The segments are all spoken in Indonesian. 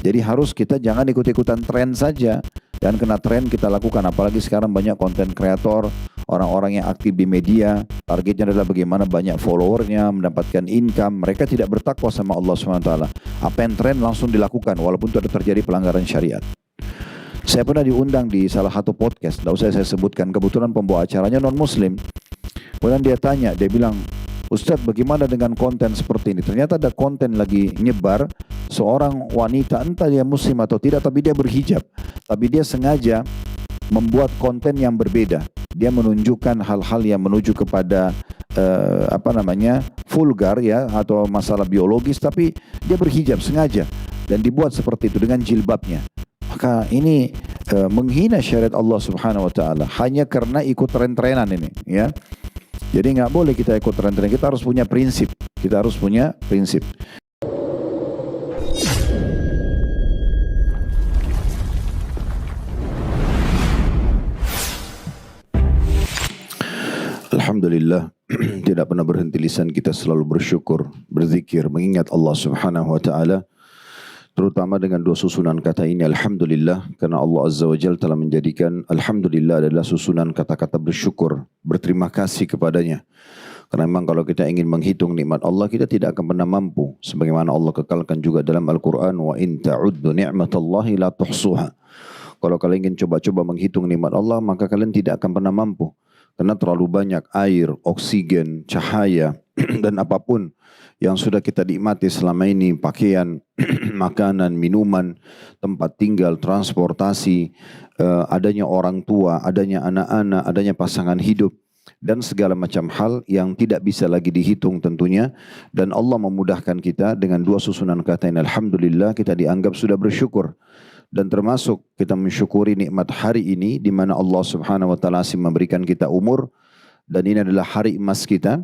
Jadi harus kita jangan ikut-ikutan tren saja. Dan kena tren kita lakukan. Apalagi sekarang banyak konten kreator, orang-orang yang aktif di media. Targetnya adalah bagaimana banyak followernya, mendapatkan income. Mereka tidak bertakwa sama Allah SWT. Apa yang tren langsung dilakukan walaupun itu ada terjadi pelanggaran syariat. Saya pernah diundang di salah satu podcast, tidak usah saya sebutkan, kebetulan pembawa acaranya non-muslim. Kemudian dia tanya, dia bilang, Ustadz bagaimana dengan konten seperti ini? Ternyata ada konten lagi nyebar, seorang wanita, entah dia muslim atau tidak, tapi dia berhijab. Tapi dia sengaja membuat konten yang berbeda. Dia menunjukkan hal-hal yang menuju kepada vulgar ya, atau masalah biologis, tapi dia berhijab sengaja. Dan dibuat seperti itu dengan jilbabnya. Maka ini menghina syariat Allah Subhanahu wa taala hanya karena ikut tren-trenan ini, ya. Jadi nggak boleh kita ikut tren-tren, kita harus punya prinsip. Kita harus punya prinsip. Alhamdulillah, tidak pernah berhenti lisan kita selalu bersyukur, berzikir, mengingat Allah Subhanahu wa taala. Terutama dengan dua susunan kata ini, Alhamdulillah, karena Allah Azza wa Jalla telah menjadikan Alhamdulillah adalah susunan kata-kata bersyukur, berterima kasih kepadanya. Karena memang kalau kita ingin menghitung nikmat Allah, kita tidak akan pernah mampu. Sebagaimana Allah kekalkan juga dalam Al-Quran, wa in ta'uddu ni'matallahi la tuhsuha. Kalau kalian ingin coba-coba menghitung nikmat Allah, maka kalian tidak akan pernah mampu. Karena terlalu banyak air, oksigen, cahaya, dan apapun yang sudah kita nikmati selama ini, pakaian, makanan, minuman, tempat tinggal, transportasi, adanya orang tua, adanya anak-anak, adanya pasangan hidup, dan segala macam hal yang tidak bisa lagi dihitung tentunya. Dan Allah memudahkan kita dengan dua susunan kata ini, Alhamdulillah, kita dianggap sudah bersyukur. Dan termasuk kita mensyukuri nikmat hari ini di mana Allah Subhanahu wa taala memberikan kita umur, dan ini adalah hari emas kita.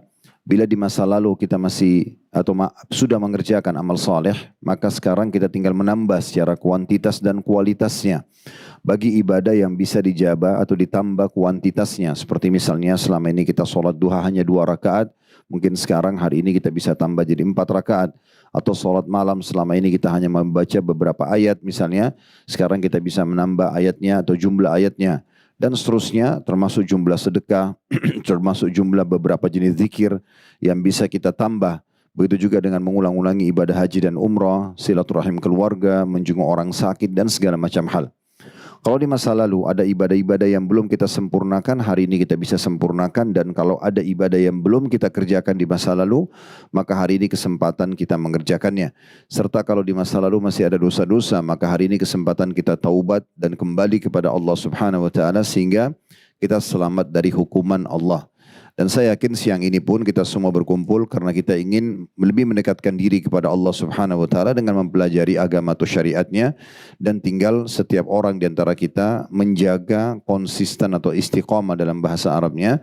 Bila di masa lalu kita masih atau sudah mengerjakan amal saleh, maka sekarang kita tinggal menambah secara kuantitas dan kualitasnya. Bagi ibadah yang bisa dijabah atau ditambah kuantitasnya, seperti misalnya selama ini kita sholat duha hanya 2 rakaat, mungkin sekarang hari ini kita bisa tambah jadi 4 rakaat. Atau sholat malam selama ini kita hanya membaca beberapa ayat misalnya, sekarang kita bisa menambah ayatnya atau jumlah ayatnya. Dan seterusnya, termasuk jumlah sedekah, termasuk jumlah beberapa jenis zikir yang bisa kita tambah. Begitu juga dengan mengulang-ulangi ibadah haji dan umrah, silaturahim keluarga, menjenguk orang sakit, dan segala macam hal. Kalau di masa lalu ada ibadah-ibadah yang belum kita sempurnakan, hari ini kita bisa sempurnakan. Dan kalau ada ibadah yang belum kita kerjakan di masa lalu, maka hari ini kesempatan kita mengerjakannya. Serta kalau di masa lalu masih ada dosa-dosa, maka hari ini kesempatan kita taubat dan kembali kepada Allah Subhanahu wa taala sehingga kita selamat dari hukuman Allah. Dan saya yakin siang ini pun kita semua berkumpul karena kita ingin lebih mendekatkan diri kepada Allah Subhanahu wa taala dengan mempelajari agama atau syariatnya, dan tinggal setiap orang di antara kita menjaga konsisten atau istiqamah dalam bahasa Arabnya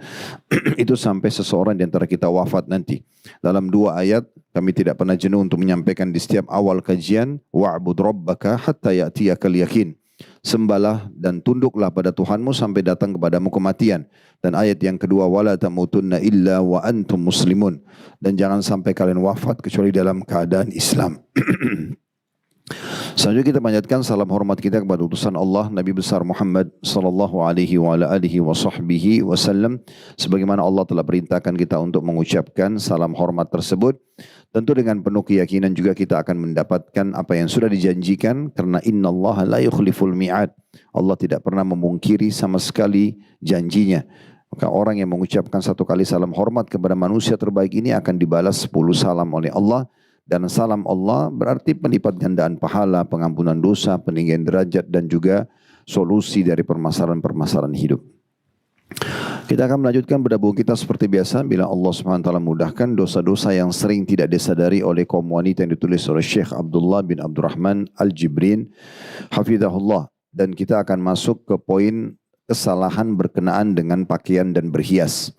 itu sampai seseorang di antara kita wafat nanti. Dalam 2 ayat kami tidak pernah jenuh untuk menyampaikan di setiap awal kajian, wa'bud rabbaka hatta ya'tiyakal yakin. Sembahlah dan tunduklah pada Tuhanmu sampai datang kepadamu kematian. Dan ayat yang kedua, wala tamutunna illa wa antum muslimun. Dan jangan sampai kalian wafat kecuali dalam keadaan Islam. Selanjutnya kita panjatkan salam hormat kita kepada utusan Allah Nabi besar Muhammad sallallahu alaihi wa ala alihi wa sahbihi wasallam, sebagaimana Allah telah perintahkan kita untuk mengucapkan salam hormat tersebut. Tentu dengan penuh keyakinan juga kita akan mendapatkan apa yang sudah dijanjikan, karena innallaha la yukhliful mi'ad. Allah tidak pernah memungkiri sama sekali janjinya. Maka orang yang mengucapkan 1 kali salam hormat kepada manusia terbaik ini akan dibalas 10 salam oleh Allah. Dan salam Allah berarti pelipat gandaan pahala, pengampunan dosa, peninggian derajat, dan juga solusi dari permasalahan-permasalahan hidup. Kita akan melanjutkan berdabung kita seperti biasa bila Allah SWT mudahkan dosa-dosa yang sering tidak disadari oleh kaum wanita yang ditulis oleh Syekh Abdullah bin Abdurrahman Al-Jibrin hafizahullah. Dan kita akan masuk ke poin kesalahan berkenaan dengan pakaian dan berhias.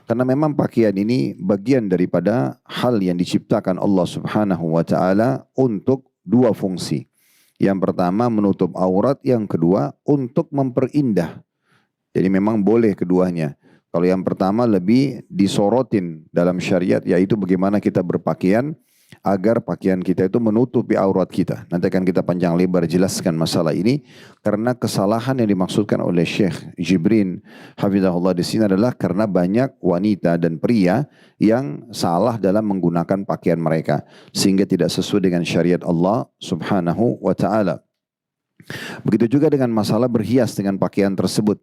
Karena memang pakaian ini bagian daripada hal yang diciptakan Allah Subhanahu wa taala untuk 2 fungsi. Yang pertama menutup aurat, yang kedua untuk memperindah. Jadi memang boleh keduanya. Kalau yang pertama lebih disorotin dalam syariat, yaitu bagaimana kita berpakaian agar pakaian kita itu menutupi aurat kita. Nanti akan kita panjang lebar jelaskan masalah ini karena kesalahan yang dimaksudkan oleh Syekh Jibrin hafizahullah di sini adalah karena banyak wanita dan pria yang salah dalam menggunakan pakaian mereka sehingga tidak sesuai dengan syariat Allah Subhanahu wa taala. Begitu juga dengan masalah berhias dengan pakaian tersebut.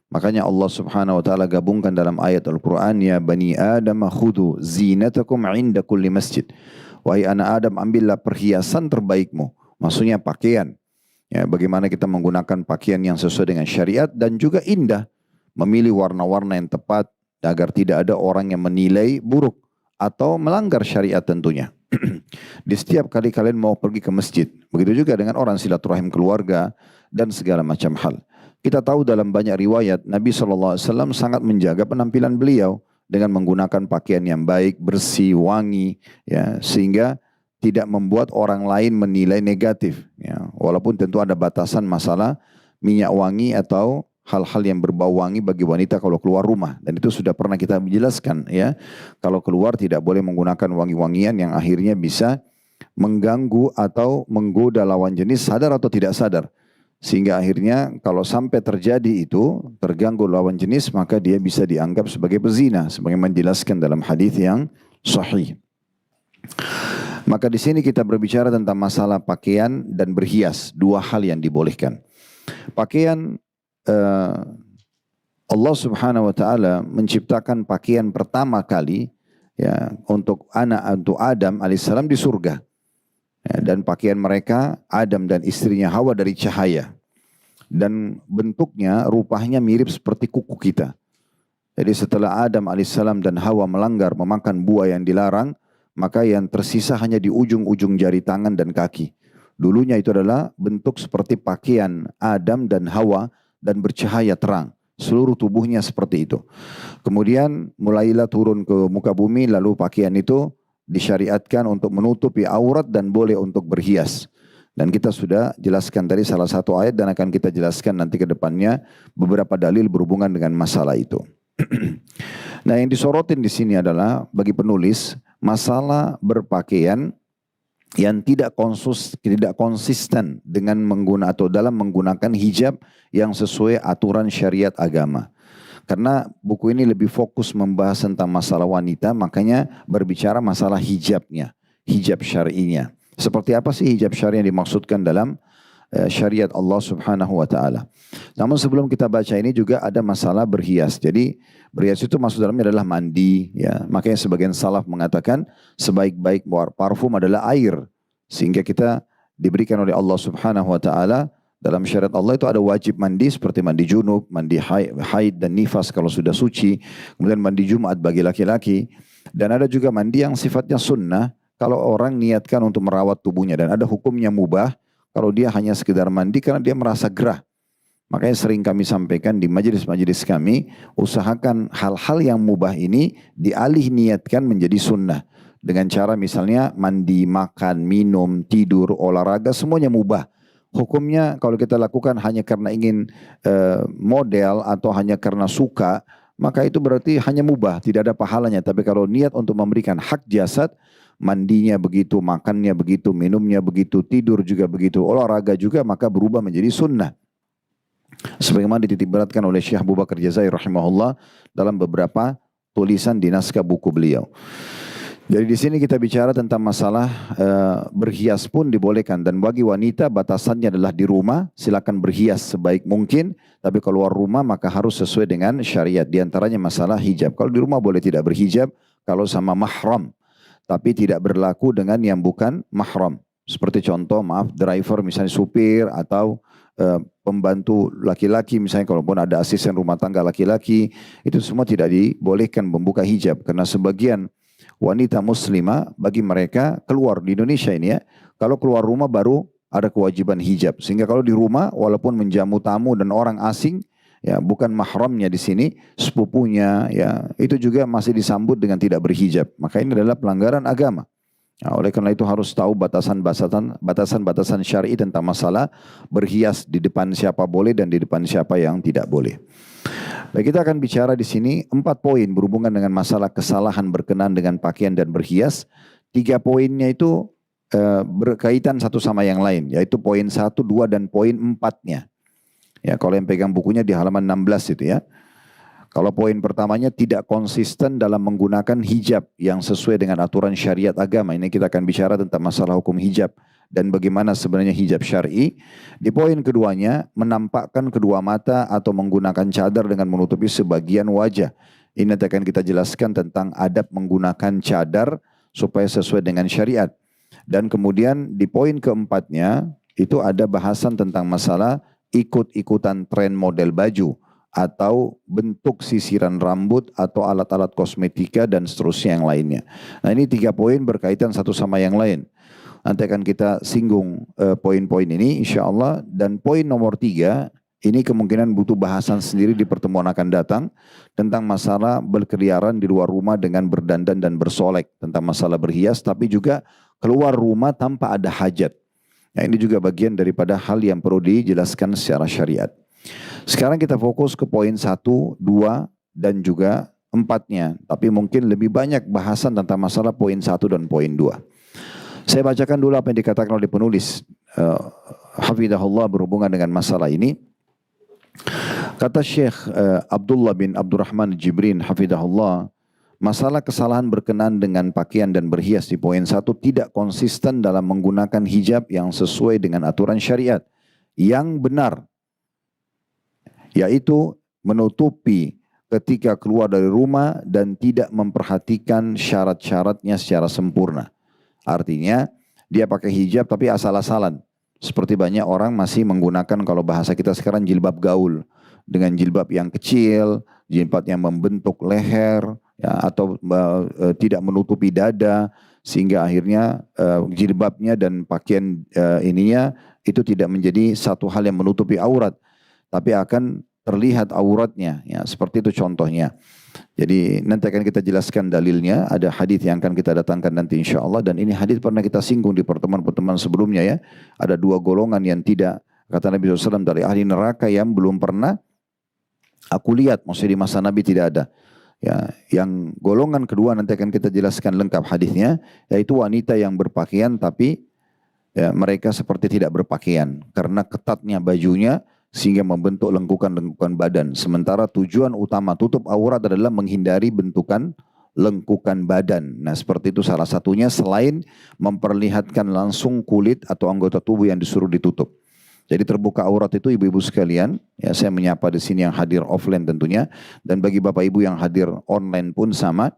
Makanya Allah Subhanahu wa taala gabungkan dalam ayat Al-Qur'an, ya bani Adam khudhu zinatakum 'inda kulli masjid. Wahai anak Adam, ambillah perhiasan terbaikmu. Maksudnya pakaian. Ya, bagaimana kita menggunakan pakaian yang sesuai dengan syariat dan juga indah. Memilih warna-warna yang tepat agar tidak ada orang yang menilai buruk atau melanggar syariat tentunya. Di setiap kali kalian mau pergi ke masjid. Begitu juga dengan orang silaturahim keluarga dan segala macam hal. Kita tahu dalam banyak riwayat Nabi SAW sangat menjaga penampilan beliau dengan menggunakan pakaian yang baik, bersih, wangi, ya, sehingga tidak membuat orang lain menilai negatif. Ya. Walaupun tentu ada batasan masalah minyak wangi atau hal-hal yang berbau wangi bagi wanita kalau keluar rumah. Dan itu sudah pernah kita menjelaskan. Ya. Kalau keluar tidak boleh menggunakan wangi-wangian yang akhirnya bisa mengganggu atau menggoda lawan jenis sadar atau tidak sadar. Sehingga akhirnya kalau sampai terjadi itu, terganggu lawan jenis, maka dia bisa dianggap sebagai pezina. Sebagaimana dijelaskan dalam hadis yang sahih. Maka di sini kita berbicara tentang masalah pakaian dan berhias. Dua hal yang dibolehkan. Pakaian, Allah Subhanahu wa taala menciptakan pakaian pertama kali ya untuk Adam alaihissalam di surga. Ya, dan pakaian mereka Adam dan istrinya Hawa dari cahaya. Dan bentuknya, rupanya mirip seperti kuku kita. Jadi setelah Adam alaihissalam dan Hawa melanggar memakan buah yang dilarang, maka yang tersisa hanya di ujung-ujung jari tangan dan kaki. Dulunya itu adalah bentuk seperti pakaian Adam dan Hawa dan bercahaya terang. Seluruh tubuhnya seperti itu. Kemudian mulailah turun ke muka bumi, lalu pakaian itu disyariatkan untuk menutupi aurat dan boleh untuk berhias. Dan kita sudah jelaskan tadi salah satu ayat dan akan kita jelaskan nanti ke depannya beberapa dalil berhubungan dengan masalah itu. Nah, yang disorotin di sini adalah bagi penulis masalah berpakaian yang tidak konsisten dengan menggunakan atau dalam menggunakan hijab yang sesuai aturan syariat agama. Karena buku ini lebih fokus membahas tentang masalah wanita, makanya berbicara masalah hijabnya, hijab syar'inya. Seperti apa sih hijab syar'i yang dimaksudkan dalam syariat Allah Subhanahu wa taala. Namun sebelum kita baca ini juga ada masalah berhias. Jadi berhias itu maksud dalamnya adalah mandi, ya. Makanya sebagian salaf mengatakan sebaik-baik parfum adalah air. Sehingga kita diberikan oleh Allah Subhanahu wa taala dalam syariat Allah itu ada wajib mandi seperti mandi junub, mandi haid dan nifas kalau sudah suci. Kemudian mandi Jumat bagi laki-laki. Dan ada juga mandi yang sifatnya sunnah kalau orang niatkan untuk merawat tubuhnya. Dan ada hukumnya mubah kalau dia hanya sekedar mandi karena dia merasa gerah. Makanya sering kami sampaikan di majelis-majelis kami, usahakan hal-hal yang mubah ini dialih niatkan menjadi sunnah. Dengan cara misalnya mandi, makan, minum, tidur, olahraga, semuanya mubah. Hukumnya kalau kita lakukan hanya karena ingin model atau hanya karena suka, maka itu berarti hanya mubah, tidak ada pahalanya. Tapi kalau niat untuk memberikan hak jasad, mandinya begitu, makannya begitu, minumnya begitu, tidur juga begitu, olahraga juga, maka berubah menjadi sunnah. Sebagaimana dititik beratkan oleh Syekh Abu Bakar Jazair rahimahullah dalam beberapa tulisan di naskah buku beliau. Jadi di sini kita bicara tentang masalah berhias pun dibolehkan, dan bagi wanita batasannya adalah di rumah silakan berhias sebaik mungkin, tapi keluar rumah maka harus sesuai dengan syariat. Di antaranya masalah hijab. Kalau di rumah boleh tidak berhijab kalau sama mahram, tapi tidak berlaku dengan yang bukan mahram. Seperti contoh, maaf, driver misalnya supir atau pembantu laki-laki misalnya, kalaupun ada asisten rumah tangga laki-laki, itu semua tidak dibolehkan membuka hijab karena sebagian wanita muslimah bagi mereka keluar di Indonesia ini ya, kalau keluar rumah baru ada kewajiban hijab. Sehingga kalau di rumah walaupun menjamu tamu dan orang asing ya bukan mahramnya di sini, sepupunya ya, itu juga masih disambut dengan tidak berhijab. Maka ini adalah pelanggaran agama. Nah, oleh karena itu harus tahu batasan-batasan syar'i tentang masalah berhias, di depan siapa boleh dan di depan siapa yang tidak boleh. Baik, kita akan bicara di sini 4 poin berhubungan dengan masalah kesalahan berkenaan dengan pakaian dan berhias. Tiga poinnya itu berkaitan satu sama yang lain, yaitu poin 1, 2, dan poin 4-nya. Ya, kalau yang pegang bukunya di halaman 16 itu ya. Kalau poin pertamanya tidak konsisten dalam menggunakan hijab yang sesuai dengan aturan syariat agama. Ini kita akan bicara tentang masalah hukum hijab dan bagaimana sebenarnya hijab syar'i. Di poin keduanya menampakkan kedua mata atau menggunakan cadar dengan menutupi sebagian wajah. Ini nanti akan kita jelaskan tentang adab menggunakan cadar supaya sesuai dengan syariat. Dan kemudian di poin keempatnya itu ada bahasan tentang masalah ikut-ikutan tren model baju atau bentuk sisiran rambut atau alat-alat kosmetika dan seterusnya yang lainnya. Nah, ini 3 poin berkaitan satu sama yang lain. Nanti akan kita singgung poin-poin ini insya Allah. Dan poin nomor 3 ini kemungkinan butuh bahasan sendiri di pertemuan akan datang tentang masalah berkeliaran di luar rumah dengan berdandan dan bersolek, tentang masalah berhias tapi juga keluar rumah tanpa ada hajat. Nah, ini juga bagian daripada hal yang perlu dijelaskan secara syariat. Sekarang kita fokus ke poin 1, 2, dan juga 4-nya. Tapi mungkin lebih banyak bahasan tentang masalah poin 1 dan poin 2. Saya bacakan dulu apa yang dikatakan oleh penulis Hafidahullah berhubungan dengan masalah ini. Kata Syekh Abdullah bin Abdurrahman Jibrin Hafidahullah, masalah kesalahan berkenaan dengan pakaian dan berhias di poin 1 tidak konsisten dalam menggunakan hijab yang sesuai dengan aturan syariat yang benar, yaitu menutupi ketika keluar dari rumah dan tidak memperhatikan syarat-syaratnya secara sempurna. Artinya dia pakai hijab tapi asal-asalan. Seperti banyak orang masih menggunakan kalau bahasa kita sekarang jilbab gaul. Dengan jilbab yang kecil, jilbab yang membentuk leher, ya, atau tidak menutupi dada. Sehingga akhirnya jilbabnya dan pakaian ininya itu tidak menjadi satu hal yang menutupi aurat. Tapi akan terlihat auratnya, ya seperti itu contohnya. Jadi nanti akan kita jelaskan dalilnya, ada hadis yang akan kita datangkan nanti insya Allah, dan ini hadis pernah kita singgung di pertemuan-pertemuan sebelumnya ya. Ada 2 golongan yang tidak, kata Nabi SAW, dari ahli neraka yang belum pernah aku lihat, maksudnya di masa Nabi tidak ada. Ya, yang golongan kedua nanti akan kita jelaskan lengkap hadisnya, yaitu wanita yang berpakaian tapi ya, mereka seperti tidak berpakaian karena ketatnya bajunya sehingga membentuk lengkukan-lengkukan badan. Sementara tujuan utama tutup aurat adalah menghindari bentukan lengkukan badan. Nah, seperti itu salah satunya selain memperlihatkan langsung kulit atau anggota tubuh yang disuruh ditutup. Jadi terbuka aurat itu ibu-ibu sekalian, ya saya menyapa di sini yang hadir offline tentunya, dan bagi bapak ibu yang hadir online pun sama,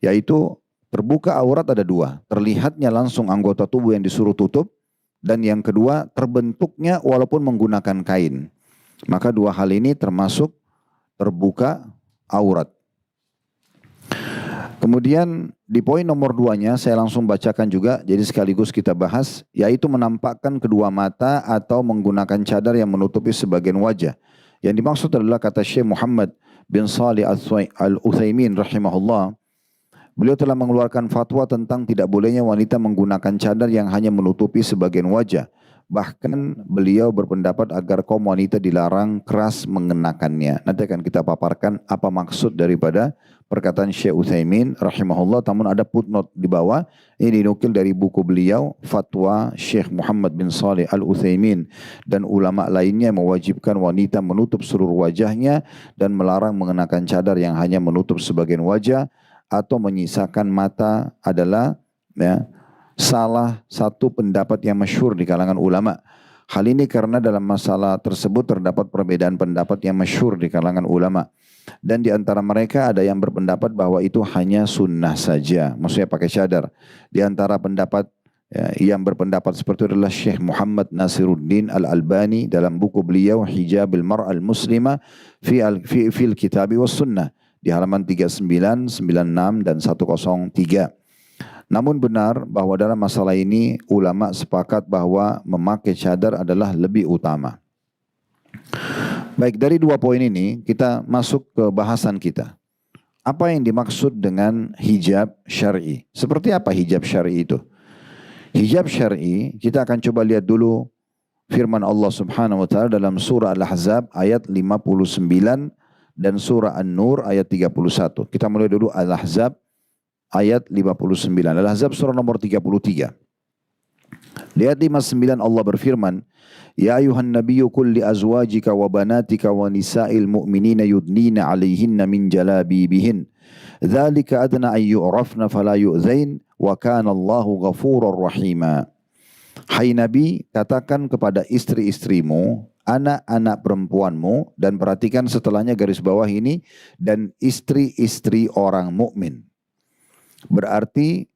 yaitu terbuka aurat ada 2, terlihatnya langsung anggota tubuh yang disuruh tutup, dan yang kedua terbentuknya walaupun menggunakan kain. Maka 2 hal ini termasuk terbuka aurat. Kemudian di poin nomor 2-nya saya langsung bacakan juga, jadi sekaligus kita bahas, yaitu menampakkan kedua mata atau menggunakan cadar yang menutupi sebagian wajah. Yang dimaksud adalah kata Syekh Muhammad bin Shalih Al-Utsaimin rahimahullah, beliau telah mengeluarkan fatwa tentang tidak bolehnya wanita menggunakan cadar yang hanya menutupi sebagian wajah. Bahkan beliau berpendapat agar kaum wanita dilarang keras mengenakannya. Nanti akan kita paparkan apa maksud daripada perkataan Syekh Utsaimin rahimahullah. Namun ada footnote di bawah. Ini dinukil dari buku beliau, Fatwa Syekh Muhammad bin Shalih Al-Utsaimin dan ulama lainnya mewajibkan wanita menutup seluruh wajahnya dan melarang mengenakan cadar yang hanya menutup sebagian wajah atau menyisakan mata adalah ya, salah satu pendapat yang masyhur di kalangan ulama. Hal ini karena dalam masalah tersebut terdapat perbedaan pendapat yang masyhur di kalangan ulama. Dan di antara mereka ada yang berpendapat bahwa itu hanya sunnah saja, maksudnya pakai cadar. Di antara pendapat yang berpendapat seperti itu adalah Syekh Muhammad Nasiruddin Al-Albani dalam buku beliau Hijabil Mar'al Muslimah fil Kitabi was Sunnah di halaman 39, 96 dan 103. Namun benar bahwa dalam masalah ini ulama sepakat bahwa memakai cadar adalah lebih utama. Baik, dari 2 poin ini kita masuk ke bahasan kita. Apa yang dimaksud dengan hijab syar'i? Seperti apa hijab syar'i itu? Hijab syar'i kita akan coba lihat dulu firman Allah Subhanahu wa taala dalam surah Al-Ahzab ayat 59 dan surah An-Nur ayat 31. Kita mulai dulu Al-Ahzab ayat 59. Al-Ahzab surah nomor 33. Di ayat 59 Allah berfirman, Ya ayuhan nabiyyu qul li azwajika wa banatika wa nisa'il mu'minina yudnina 'alaihinna min jalabibihin. Dzalika adna an yu'rafna fala yu'zain wa kana Allahu ghafurur rahima. Hai Nabi, katakan kepada istri-istrimu, anak-anak perempuanmu, dan perhatikan setelahnya garis bawah ini, dan istri-istri orang mukmin. Berarti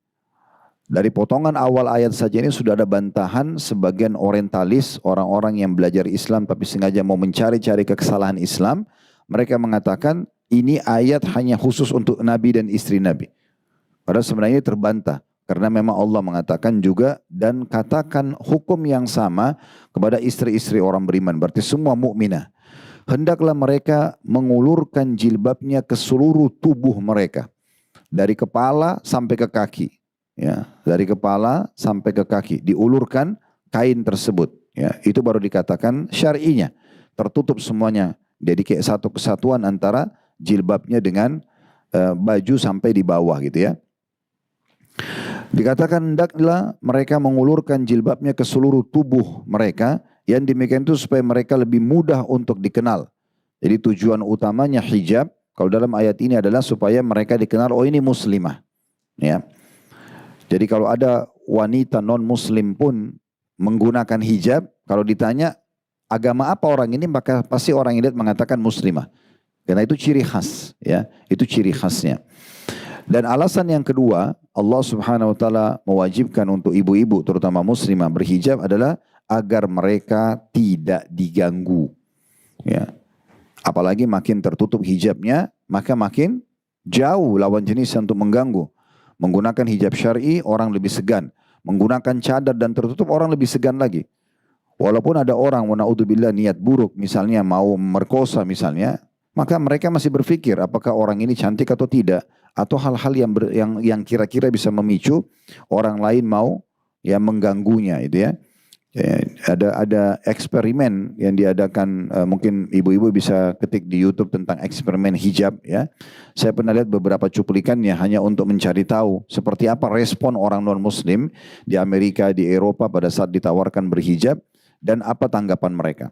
dari potongan awal ayat saja ini sudah ada bantahan sebagian orientalis, orang-orang yang belajar Islam tapi sengaja mau mencari-cari kesalahan Islam. Mereka mengatakan ini ayat hanya khusus untuk Nabi dan istri Nabi. Padahal sebenarnya ini terbantah. Karena memang Allah mengatakan juga, dan katakan hukum yang sama kepada istri-istri orang beriman. Berarti semua mukminah. Hendaklah mereka mengulurkan jilbabnya ke seluruh tubuh mereka. Dari kepala sampai ke kaki. Ya, dari kepala sampai ke kaki. Diulurkan kain tersebut. Ya, itu baru dikatakan syar'inya. Tertutup semuanya. Jadi kayak satu kesatuan antara jilbabnya dengan baju sampai di bawah gitu ya. Dikatakan hendaklah mereka mengulurkan jilbabnya ke seluruh tubuh mereka. Yang demikian itu supaya mereka lebih mudah untuk dikenal. Jadi tujuan utamanya hijab kalau dalam ayat ini adalah supaya mereka dikenal, oh ini muslimah. Ya. Jadi kalau ada wanita non muslim pun menggunakan hijab, kalau ditanya agama apa orang ini, maka pasti orang ini mengatakan muslimah. Karena itu ciri khas, ya. Itu ciri khasnya. Dan alasan yang kedua, Allah Subhanahu wa taala mewajibkan untuk ibu-ibu terutama muslimah berhijab adalah agar mereka tidak diganggu. Ya. Apalagi makin tertutup hijabnya, maka makin jauh lawan jenis untuk mengganggu. Menggunakan hijab syar'i orang lebih segan. Menggunakan cadar dan tertutup orang lebih segan lagi. Walaupun ada orang naudzubillah niat buruk, misalnya mau merkosa misalnya, maka mereka masih berpikir apakah orang ini cantik atau tidak, atau hal-hal yang kira-kira bisa memicu orang lain mau ya mengganggunya itu ya. Ada eksperimen yang diadakan, mungkin ibu-ibu bisa ketik di YouTube tentang eksperimen hijab ya. Saya pernah lihat beberapa cuplikannya hanya untuk mencari tahu seperti apa respon orang non muslim di Amerika, di Eropa pada saat ditawarkan berhijab dan apa tanggapan mereka.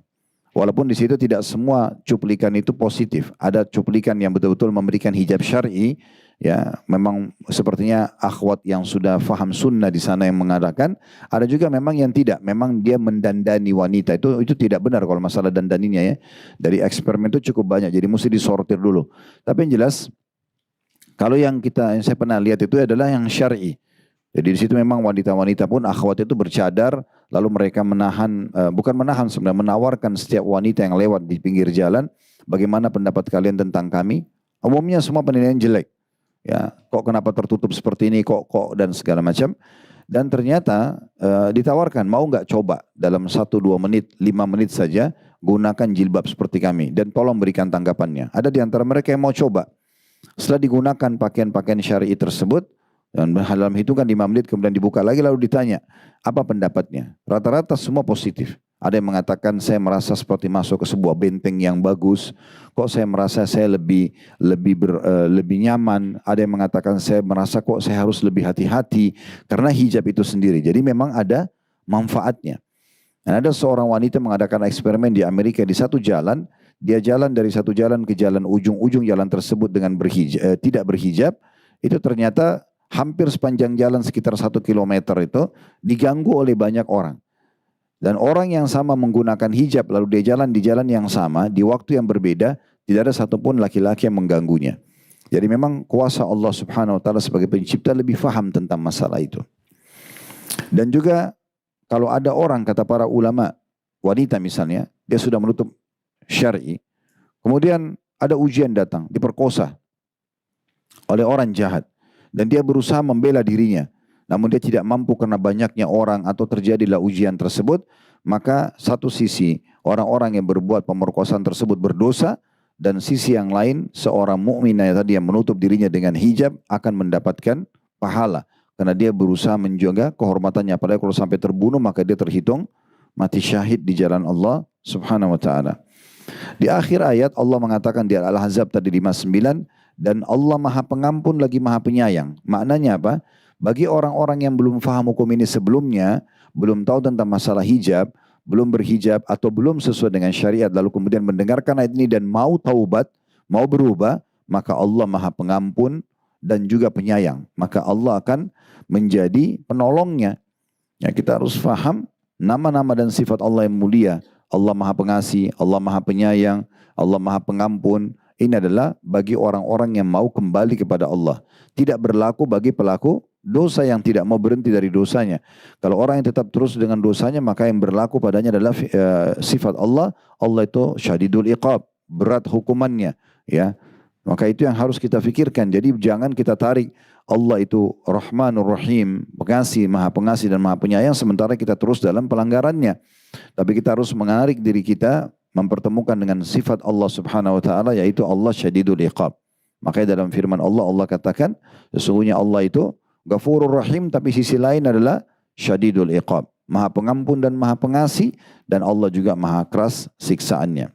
Walaupun di situ tidak semua cuplikan itu positif. Ada cuplikan yang betul-betul memberikan hijab syar'i. Ya, memang sepertinya akhwat yang sudah faham sunnah di sana yang mengadakan. Ada juga memang yang tidak. Memang dia mendandani wanita. Itu tidak benar kalau masalah dandaninya ya. Dari eksperimen itu cukup banyak. Jadi mesti disortir dulu. Tapi yang jelas, kalau yang saya pernah lihat itu adalah yang syar'i. Jadi di situ memang wanita-wanita pun akhwat itu bercadar, lalu mereka menahan, bukan menahan sebenarnya, menawarkan setiap wanita yang lewat di pinggir jalan, bagaimana pendapat kalian tentang kami? Umumnya semua penilaian jelek. Ya, kok kenapa tertutup seperti ini, kok dan segala macam. Dan ternyata ditawarkan, mau nggak coba dalam 1-2 menit, 5 menit saja gunakan jilbab seperti kami dan tolong berikan tanggapannya. Ada di antara mereka yang mau coba. Setelah digunakan pakaian-pakaian syar'i tersebut, dan dalam hitungan 5 menit kemudian dibuka lagi lalu ditanya apa pendapatnya. Rata-rata semua positif. Ada yang mengatakan saya merasa seperti masuk ke sebuah benteng yang bagus. Kok saya merasa saya lebih nyaman. Ada yang mengatakan saya merasa kok saya harus lebih hati-hati karena hijab itu sendiri. Jadi memang ada manfaatnya. Dan ada seorang wanita mengadakan eksperimen di Amerika di satu jalan. Dia jalan dari satu jalan ke jalan ujung jalan tersebut dengan tidak berhijab. Itu ternyata hampir sepanjang jalan sekitar 1 kilometer itu diganggu oleh banyak orang. Dan orang yang sama menggunakan hijab lalu dia jalan di jalan yang sama di waktu yang berbeda, tidak ada satupun laki-laki yang mengganggunya. Jadi memang kuasa Allah Subhanahu wa taala sebagai pencipta lebih faham tentang masalah itu. Dan juga kalau ada orang, kata para ulama, wanita misalnya, dia sudah menutup syar'i, kemudian ada ujian datang, diperkosa oleh orang jahat. Dan dia berusaha membela dirinya. Namun dia tidak mampu karena banyaknya orang atau terjadilah ujian tersebut. Maka satu sisi orang-orang yang berbuat pemerkosaan tersebut berdosa. Dan sisi yang lain seorang mukminah tadi yang menutup dirinya dengan hijab akan mendapatkan pahala. Karena dia berusaha menjaga kehormatannya. Apalagi kalau sampai terbunuh maka dia terhitung mati syahid di jalan Allah Subhanahu wa ta'ala. Di akhir ayat Allah mengatakan di Al-Ahzab tadi 59. dan Allah Maha Pengampun lagi Maha Penyayang. Maknanya apa? Bagi orang-orang yang belum faham hukum ini sebelumnya, belum tahu tentang masalah hijab, belum berhijab atau belum sesuai dengan syariat, lalu kemudian mendengarkan ayat ini dan mau taubat, mau berubah, maka Allah Maha Pengampun dan juga penyayang. Maka Allah akan menjadi penolongnya. Ya, kita harus faham nama-nama dan sifat Allah yang mulia. Allah Maha Pengasih, Allah Maha Penyayang, Allah Maha Pengampun. Ini adalah bagi orang-orang yang mau kembali kepada Allah. Tidak berlaku bagi pelaku dosa yang tidak mau berhenti dari dosanya. Kalau orang yang tetap terus dengan dosanya, maka yang berlaku padanya adalah sifat Allah. Allah itu syadidul iqab, berat hukumannya. Ya, maka itu yang harus kita pikirkan. Jadi jangan kita tarik Allah itu Rahmanur Rahim, pengasih, Maha Pengasih dan Maha Penyayang, sementara kita terus dalam pelanggarannya. Tapi kita harus menarik diri kita, mempertemukan dengan sifat Allah Subhanahu wa taala, yaitu Allah Syadidul Iqab. Makanya dalam firman Allah, Allah katakan sesungguhnya Allah itu Ghafurur Rahim, tapi sisi lain adalah Syadidul Iqab, Maha Pengampun dan Maha Pengasih, dan Allah juga Maha keras siksaannya.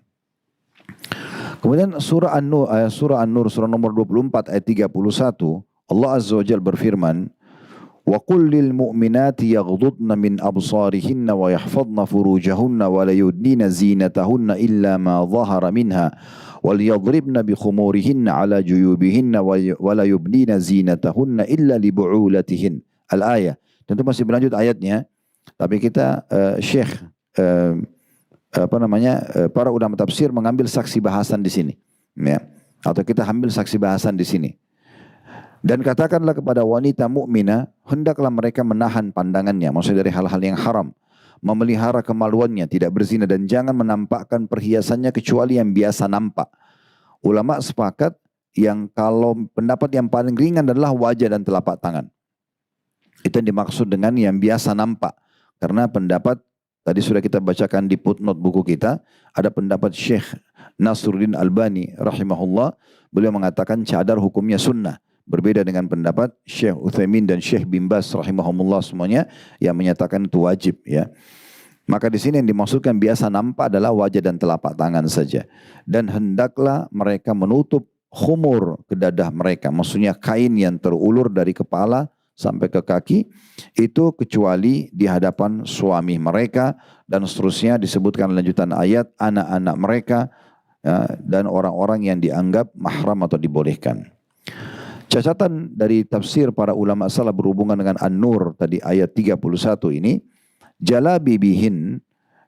Kemudian surah An-Nur surah nomor 24 ayat 31, Allah Azza wa Jalla berfirman, وَقُلْ لِلْمُؤْمِنَاتِ يَغْضُضْنَ مِنْ أَبْصَارِهِنَّ وَيَحْفَظْنَ فُرُوجَهُنَّ وَلَا يُبْدِينَ زِينَتَهُنَّ إِلَّا مَا ظَهَرَ مِنْهَا وَلْيَضْرِبْنَ بِخُمُورِهِنَّ عَلَى جُيُوبِهِنَّ وَلَا يُبْدِينَ زِينَتَهُنَّ إِلَّا لِبُعُولَتِهِنَّ. Al-ayah. Tentu masih berlanjut ayatnya, tapi kita para ulama tafsir mengambil saksi bahasan di sini, ya. Atau kita ambil saksi bahasan di sini. Dan katakanlah kepada wanita mukminah, hendaklah mereka menahan pandangannya, maksudnya dari hal-hal yang haram, memelihara kemaluannya, tidak berzina, dan jangan menampakkan perhiasannya kecuali yang biasa nampak. Ulama sepakat yang kalau pendapat yang paling ringan adalah wajah dan telapak tangan. Itu yang dimaksud dengan yang biasa nampak. Karena pendapat tadi sudah kita bacakan di footnote buku kita, ada pendapat Syekh Nasruddin Albani rahimahullah, beliau mengatakan cadar hukumnya sunnah. Berbeda dengan pendapat Syekh Utsaimin dan Syekh bin Baz rahimahumullah semuanya yang menyatakan itu wajib, ya. Maka di sini yang dimaksudkan biasa nampak adalah wajah dan telapak tangan saja. Dan hendaklah mereka menutup khumur ke dadah mereka, maksudnya kain yang terulur dari kepala sampai ke kaki, itu kecuali di hadapan suami mereka, dan seterusnya disebutkan lanjutan ayat anak-anak mereka, ya, dan orang-orang yang dianggap mahram atau dibolehkan. Catatan dari tafsir para ulama salah berhubungan dengan An-Nur tadi ayat 31 ini, jalabibihin,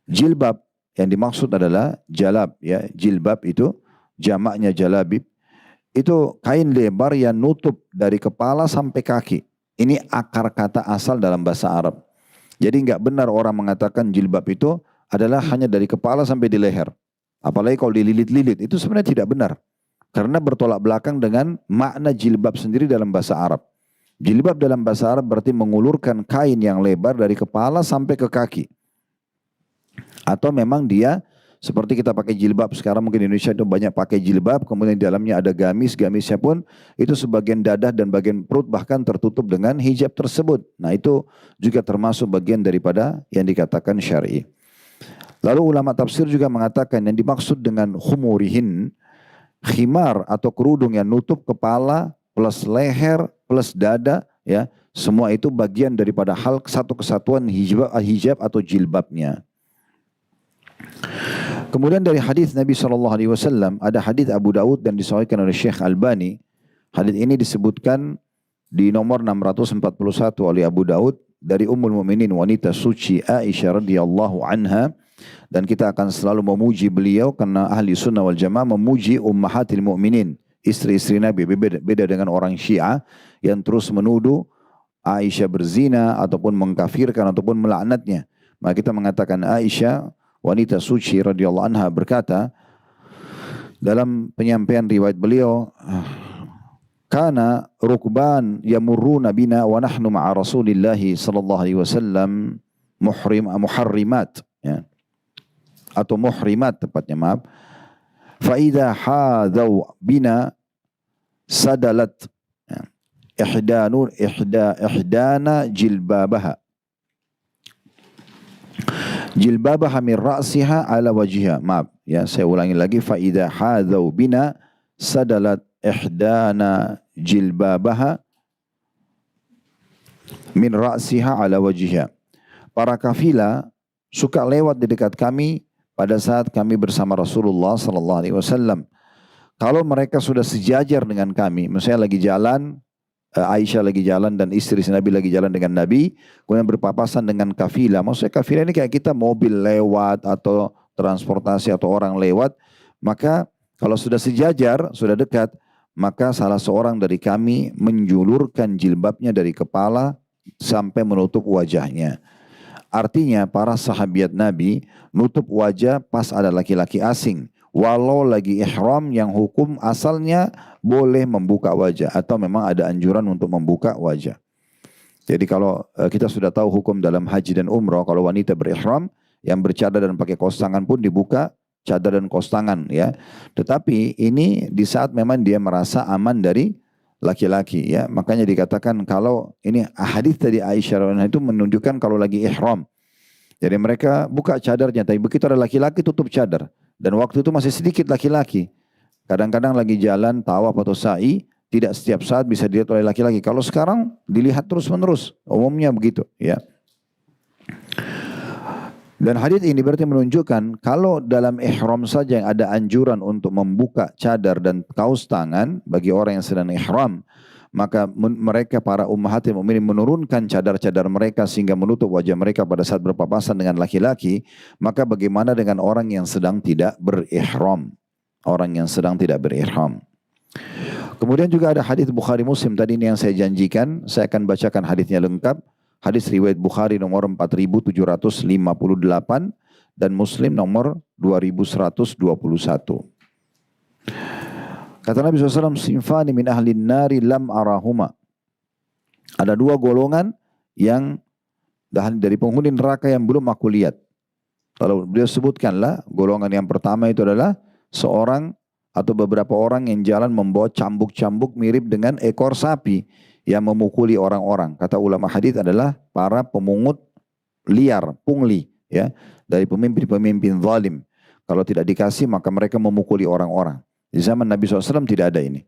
jilbab yang dimaksud adalah jalab, ya, jilbab itu jamaknya jalabib, itu kain lebar yang nutup dari kepala sampai kaki. Ini akar kata asal dalam bahasa Arab. Jadi enggak benar orang mengatakan jilbab itu adalah hanya dari kepala sampai di leher. Apalagi kalau dililit-lilit, itu sebenarnya tidak benar. Karena bertolak belakang dengan makna jilbab sendiri dalam bahasa Arab. Jilbab dalam bahasa Arab berarti mengulurkan kain yang lebar dari kepala sampai ke kaki. Atau memang dia seperti kita pakai jilbab sekarang, mungkin di Indonesia itu banyak pakai jilbab, kemudian di dalamnya ada gamis, gamisnya pun itu sebagian dadah dan bagian perut bahkan tertutup dengan hijab tersebut. Nah itu juga termasuk bagian daripada yang dikatakan syar'i. Lalu ulama tafsir juga mengatakan yang dimaksud dengan khumurihin, khimar atau kerudung yang nutup kepala plus leher plus dada, ya, semua itu bagian daripada hal satu kesatuan hijab atau jilbabnya. Kemudian dari hadis Nabi SAW, ada hadis Abu Daud dan disahihkan oleh Syekh Albani. Hadis ini disebutkan di nomor 641 oleh Abu Daud dari Ummul Mukminin wanita suci Aisyah radhiyallahu anha. Dan kita akan selalu memuji beliau karena ahli sunnah wal jamaah memuji ummahatil mu'minin, istri-istri Nabi. Beda dengan orang Syiah yang terus menuduh Aisyah berzina ataupun mengkafirkan ataupun melaknatnya. Maka kita mengatakan Aisyah wanita suci radhiyallahu anha berkata dalam penyampaian riwayat beliau, kana rukban yamurruna bina wa nahnu ma'a Rasulillah sallallahu alaihi wasallam muharrimat, ya, atau muhrimat tepatnya, maaf. Fa idza hadau bina sadalat ihdana jilbabaha min ra'siha ala wajhiha. Maaf, ya, saya ulangi lagi. Fa idza hadau bina sadalat ihdana jilbabaha min ra'siha ala wajhiha. Para kafilah suka lewat di dekat kami pada saat kami bersama Rasulullah sallallahu alaihi wasallam. Kalau mereka sudah sejajar dengan kami, misalnya lagi jalan, Aisyah lagi jalan dan istri Nabi lagi jalan dengan Nabi, kemudian berpapasan dengan kafilah. Maksudnya kafilah ini kayak kita mobil lewat atau transportasi atau orang lewat, maka kalau sudah sejajar, sudah dekat, maka salah seorang dari kami menjulurkan jilbabnya dari kepala sampai menutup wajahnya. Artinya para sahabiat Nabi nutup wajah pas ada laki-laki asing. Walau lagi ihram yang hukum asalnya boleh membuka wajah atau memang ada anjuran untuk membuka wajah. Jadi kalau kita sudah tahu hukum dalam haji dan umrah, kalau wanita berihram yang bercadar dan pakai kos tangan pun dibuka cadar dan kos tangan ya. Tetapi ini di saat memang dia merasa aman dari laki-laki ya. Makanya dikatakan kalau ini hadis tadi Aisyah itu menunjukkan kalau lagi ihram. Jadi mereka buka cadarnya, tapi begitu ada laki-laki tutup cadar. Dan waktu itu masih sedikit laki-laki. Kadang-kadang lagi jalan, tawaf atau sa'i, tidak setiap saat bisa dilihat oleh laki-laki. Kalau sekarang dilihat terus-menerus, umumnya begitu ya. Dan hadis ini berarti menunjukkan kalau dalam ihram saja yang ada anjuran untuk membuka cadar dan kaus tangan bagi orang yang sedang ihram, maka mereka para ummahatil mukminin menurunkan cadar-cadar mereka sehingga menutup wajah mereka pada saat berpapasan dengan laki-laki, maka bagaimana dengan orang yang sedang tidak berihram? Orang yang sedang tidak berihram. Kemudian juga ada hadis Bukhari Muslim tadi ini yang saya janjikan, saya akan bacakan hadisnya lengkap. Hadis riwayat Bukhari nomor 4758 dan Muslim nomor 2121. Kata Nabi SAW, sinfani min ahlin nari lam arahuma. Ada dua golongan yang dari penghuni neraka yang belum aku lihat. Kalau beliau sebutkanlah, golongan yang pertama itu adalah seorang atau beberapa orang yang jalan membawa cambuk-cambuk mirip dengan ekor sapi yang memukuli orang-orang. Kata ulama hadis adalah para pemungut liar, pungli, ya, dari pemimpin-pemimpin zalim. Kalau tidak dikasih maka mereka memukuli orang-orang. Di zaman Nabi SAW tidak ada ini.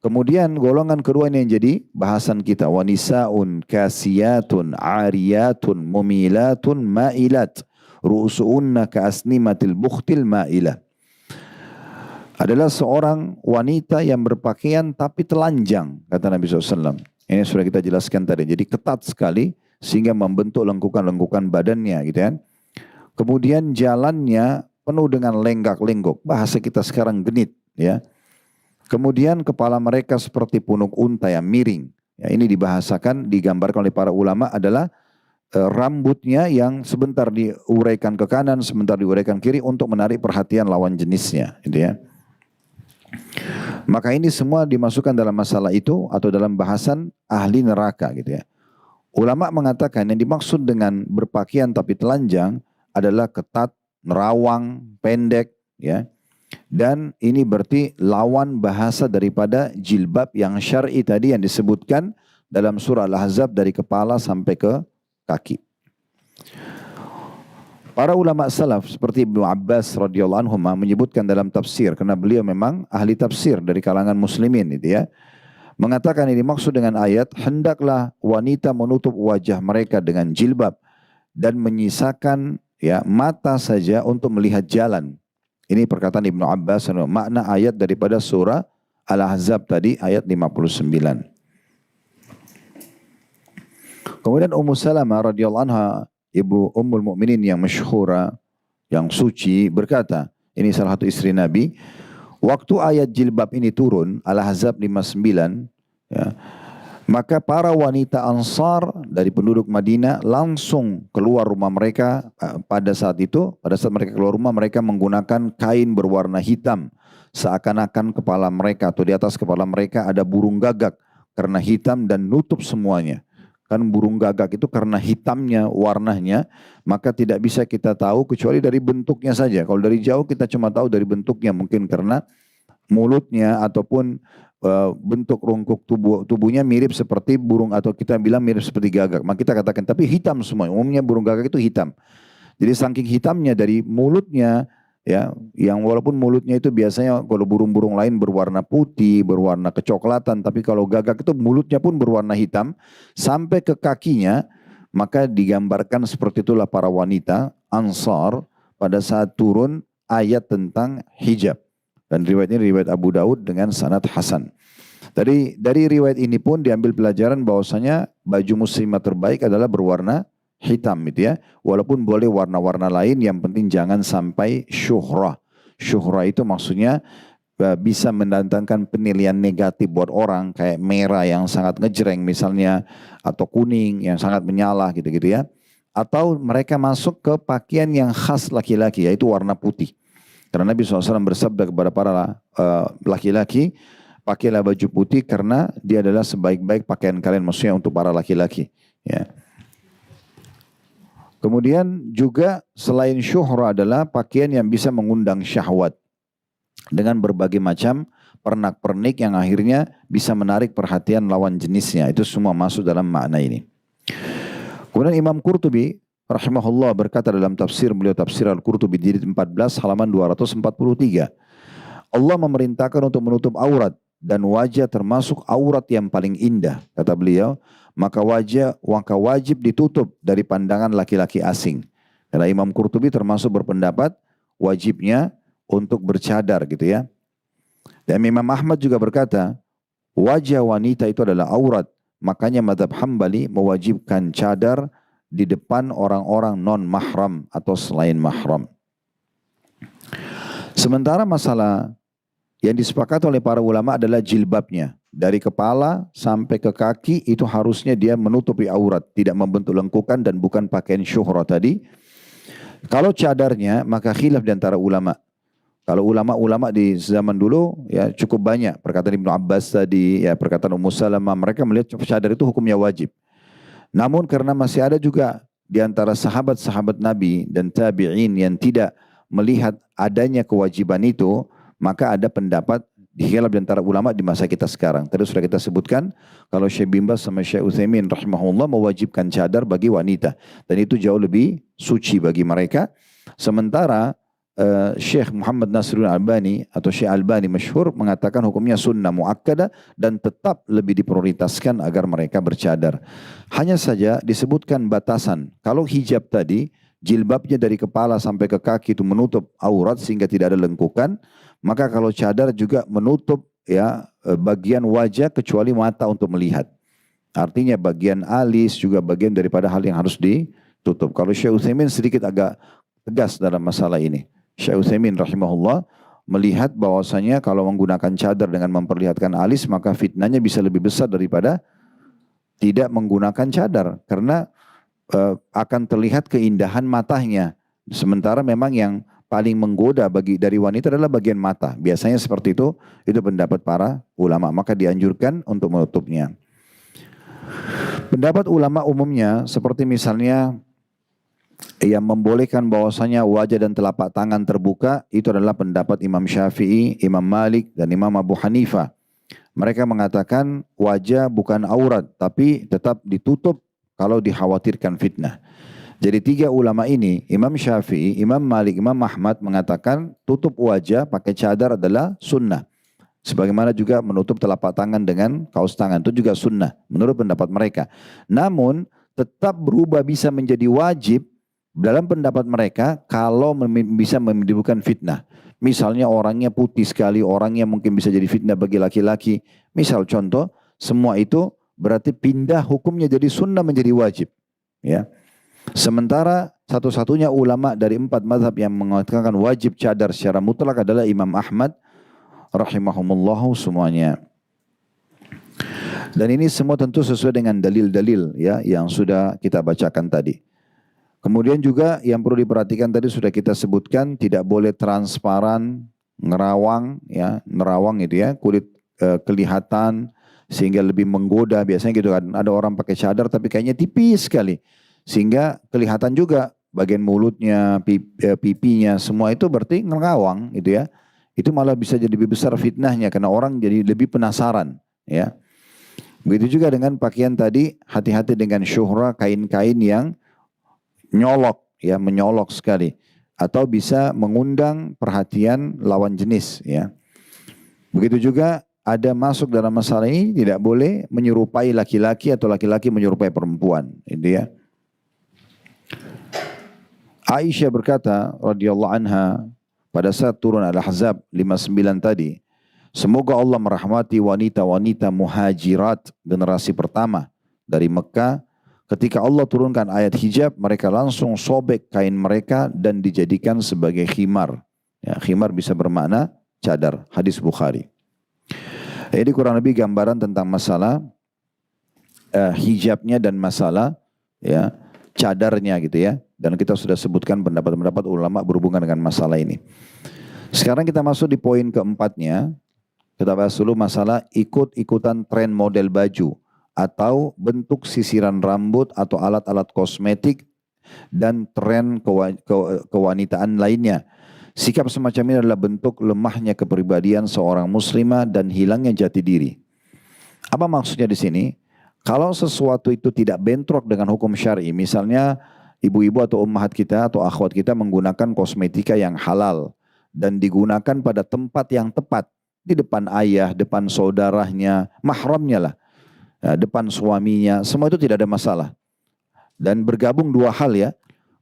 Kemudian golongan kedua ini yang jadi bahasan kita. Wanisaun kasiyatun ariyatun mumilatun ma'ilat. Ru'usu'unna ka'asnimatil bukhtil ma'ilah. Adalah seorang wanita yang berpakaian tapi telanjang. Kata Nabi SAW. Ini sudah kita jelaskan tadi. Jadi ketat sekali sehingga membentuk lengkukan-lengkukan badannya gitu kan. Kemudian jalannya penuh dengan lenggak-lenggok. Bahasa kita sekarang genit. Ya, kemudian kepala mereka seperti punuk unta yang miring. Ya, ini dibahasakan, digambarkan oleh para ulama adalah rambutnya yang sebentar diuraikan ke kanan, sebentar diuraikan kiri untuk menarik perhatian lawan jenisnya. Gitu ya. Maka ini semua dimasukkan dalam masalah itu atau dalam bahasan ahli neraka. Gitu ya. Ulama mengatakan yang dimaksud dengan berpakaian tapi telanjang adalah ketat, nerawang, pendek, ya. Dan ini berarti lawan bahasa daripada jilbab yang syar'i tadi yang disebutkan dalam surah Al-Ahzab dari kepala sampai ke kaki. Para ulama salaf seperti Ibnu Abbas radhiyallahu anhu menyebutkan dalam tafsir, karena beliau memang ahli tafsir dari kalangan muslimin itu ya. Mengatakan ini maksud dengan ayat, hendaklah wanita menutup wajah mereka dengan jilbab dan menyisakan ya mata saja untuk melihat jalan. Ini perkataan Ibnu Abbas, makna ayat daripada surah Al-Ahzab tadi, ayat 59. Kemudian Ummu Salamah radhiyallahu anha, ibu Ummul Mukminin yang masyhura, yang suci, berkata, ini salah satu istri Nabi, waktu ayat jilbab ini turun, Al-Ahzab 59, ya, maka para wanita Ansar dari penduduk Madinah langsung keluar rumah mereka pada saat itu. Pada saat mereka keluar rumah mereka menggunakan kain berwarna hitam. Seakan-akan kepala mereka atau di atas kepala mereka ada burung gagak karena hitam dan nutup semuanya. Kan burung gagak itu karena hitamnya warnanya maka tidak bisa kita tahu kecuali dari bentuknya saja. Kalau dari jauh kita cuma tahu dari bentuknya mungkin karena mulutnya ataupun bentuk rongkok tubuhnya mirip seperti burung atau kita bilang mirip seperti gagak. Maka kita katakan tapi hitam semua. Umumnya burung gagak itu hitam. Jadi saking hitamnya dari mulutnya ya, yang walaupun mulutnya itu biasanya kalau burung-burung lain berwarna putih, berwarna kecoklatan, tapi kalau gagak itu mulutnya pun berwarna hitam sampai ke kakinya, maka digambarkan seperti itulah para wanita Ansar pada saat turun ayat tentang hijab. Dan riwayat ini riwayat Abu Daud dengan sanad hasan. Dari riwayat ini pun diambil pelajaran bahwasanya baju muslimah terbaik adalah berwarna hitam gitu ya. Walaupun boleh warna-warna lain, yang penting jangan sampai syuhrah. Syuhrah itu maksudnya bisa mendatangkan penilaian negatif buat orang, kayak merah yang sangat ngejreng misalnya, atau kuning yang sangat menyala gitu-gitu ya. Atau mereka masuk ke pakaian yang khas laki-laki, yaitu warna putih. Karena Nabi SAW bersabda kepada para laki-laki, pakailah baju putih karena dia adalah sebaik-baik pakaian kalian, maksudnya untuk para laki-laki. Ya. Kemudian juga selain syuhrah adalah pakaian yang bisa mengundang syahwat dengan berbagai macam pernak-pernik yang akhirnya bisa menarik perhatian lawan jenisnya. Itu semua masuk dalam makna ini. Kemudian Imam Qurtubi rahimahullah berkata dalam tafsir beliau, tafsir Al-Qurtubi jilid 14 halaman 243. Allah memerintahkan untuk menutup aurat dan wajah termasuk aurat yang paling indah. Kata beliau, maka wajib ditutup dari pandangan laki-laki asing. Karena Imam Qurtubi termasuk berpendapat wajibnya untuk bercadar gitu ya. Dan Imam Ahmad juga berkata, wajah wanita itu adalah aurat. Makanya mazhab Hambali mewajibkan cadar di depan orang-orang non-mahram atau selain mahram. Sementara masalah yang disepakati oleh para ulama adalah jilbabnya. Dari kepala sampai ke kaki itu harusnya dia menutupi aurat, tidak membentuk lengkukan dan bukan pakaian syuhrah tadi. Kalau cadarnya maka khilaf di antara ulama. Kalau ulama-ulama di zaman dulu ya cukup banyak. Perkataan Ibnu Abbas tadi, ya perkataan Ummu Salamah, mereka melihat cadar itu hukumnya wajib. Namun karena masih ada juga di antara sahabat-sahabat Nabi dan tabi'in yang tidak melihat adanya kewajiban itu, maka ada pendapat khilaf di antara ulama di masa kita sekarang. Tadi sudah kita sebutkan kalau Syekh bin Baz sama Syekh Utsaimin rahimahullah mewajibkan cadar bagi wanita dan itu jauh lebih suci bagi mereka. Sementara Syekh Muhammad Nasiruddin Albani atau Syekh Albani masyhur mengatakan hukumnya sunnah muakkadah dan tetap lebih diprioritaskan agar mereka bercadar. Hanya saja disebutkan batasan. Kalau hijab tadi jilbabnya dari kepala sampai ke kaki itu menutup aurat sehingga tidak ada lengkukan, maka kalau cadar juga menutup ya bagian wajah kecuali mata untuk melihat. Artinya bagian alis juga bagian daripada hal yang harus ditutup. Kalau Syekh Utsaimin sedikit agak tegas dalam masalah ini. Syekh Utsaimin rahimahullah melihat bahwasanya kalau menggunakan cadar dengan memperlihatkan alis maka fitnahnya bisa lebih besar daripada tidak menggunakan cadar karena akan terlihat keindahan matanya. Sementara memang yang paling menggoda dari wanita adalah bagian mata. Biasanya seperti itu pendapat para ulama, maka dianjurkan untuk menutupnya. Pendapat ulama umumnya seperti misalnya yang membolehkan bahwasanya wajah dan telapak tangan terbuka itu adalah pendapat Imam Syafi'i, Imam Malik dan Imam Abu Hanifah. Mereka mengatakan wajah bukan aurat tapi tetap ditutup kalau dikhawatirkan fitnah. Jadi 3 ulama ini, Imam Syafi'i, Imam Malik, Imam Ahmad mengatakan tutup wajah pakai cadar adalah sunnah. Sebagaimana juga menutup telapak tangan dengan kaos tangan itu juga sunnah menurut pendapat mereka. Namun tetap berubah bisa menjadi wajib dalam pendapat mereka kalau bisa menimbulkan fitnah. Misalnya orangnya putih sekali, orangnya mungkin bisa jadi fitnah bagi laki-laki. Misal contoh, semua itu berarti pindah hukumnya jadi sunnah menjadi wajib. Ya. Sementara satu-satunya ulama dari 4 mazhab yang mengatakan wajib cadar secara mutlak adalah Imam Ahmad rahimahumullah semuanya. Dan ini semua tentu sesuai dengan dalil-dalil ya yang sudah kita bacakan tadi. Kemudian juga yang perlu diperhatikan tadi sudah kita sebutkan tidak boleh transparan, nerawang ya, nerawang itu ya, kulit kelihatan sehingga lebih menggoda. Biasanya gitu kan, ada orang pakai cadar tapi kayaknya tipis sekali. Sehingga kelihatan juga bagian mulutnya, pipinya, semua itu berarti nerawang gitu ya. Itu malah bisa jadi lebih besar fitnahnya karena orang jadi lebih penasaran ya. Begitu juga dengan pakaian tadi, hati-hati dengan syuhrah, kain-kain yang nyolok ya, menyolok sekali. atau bisa mengundang perhatian lawan jenis, ya. Begitu juga ada masuk dalam masalah ini tidak boleh menyerupai laki-laki atau laki-laki menyerupai perempuan, itu ya. Aisyah berkata radhiyallahu anha pada saat turun Al-Ahzab 59 tadi, semoga Allah merahmati wanita-wanita muhajirat generasi pertama dari Mekah. Ketika Allah turunkan ayat hijab, mereka langsung sobek kain mereka dan dijadikan sebagai khimar. Ya, khimar bisa bermakna cadar. Hadis Bukhari. Jadi kurang lebih gambaran tentang masalah hijabnya dan masalah ya cadarnya gitu ya. Dan kita sudah sebutkan pendapat-pendapat ulama berhubungan dengan masalah ini. Sekarang kita masuk di poin keempatnya. Kita bahas dulu masalah ikut-ikutan tren model baju atau bentuk sisiran rambut atau alat-alat kosmetik dan tren kewanitaan lainnya. Sikap semacam ini adalah bentuk lemahnya kepribadian seorang muslimah dan hilangnya jati diri. Apa maksudnya di sini? Kalau sesuatu itu tidak bentrok dengan hukum syar'i, misalnya ibu-ibu atau ummahat kita atau akhwat kita menggunakan kosmetika yang halal dan digunakan pada tempat yang tepat, di depan ayah, depan saudaranya, mahramnya lah, ya, depan suaminya, semua itu tidak ada masalah. Dan bergabung dua hal ya,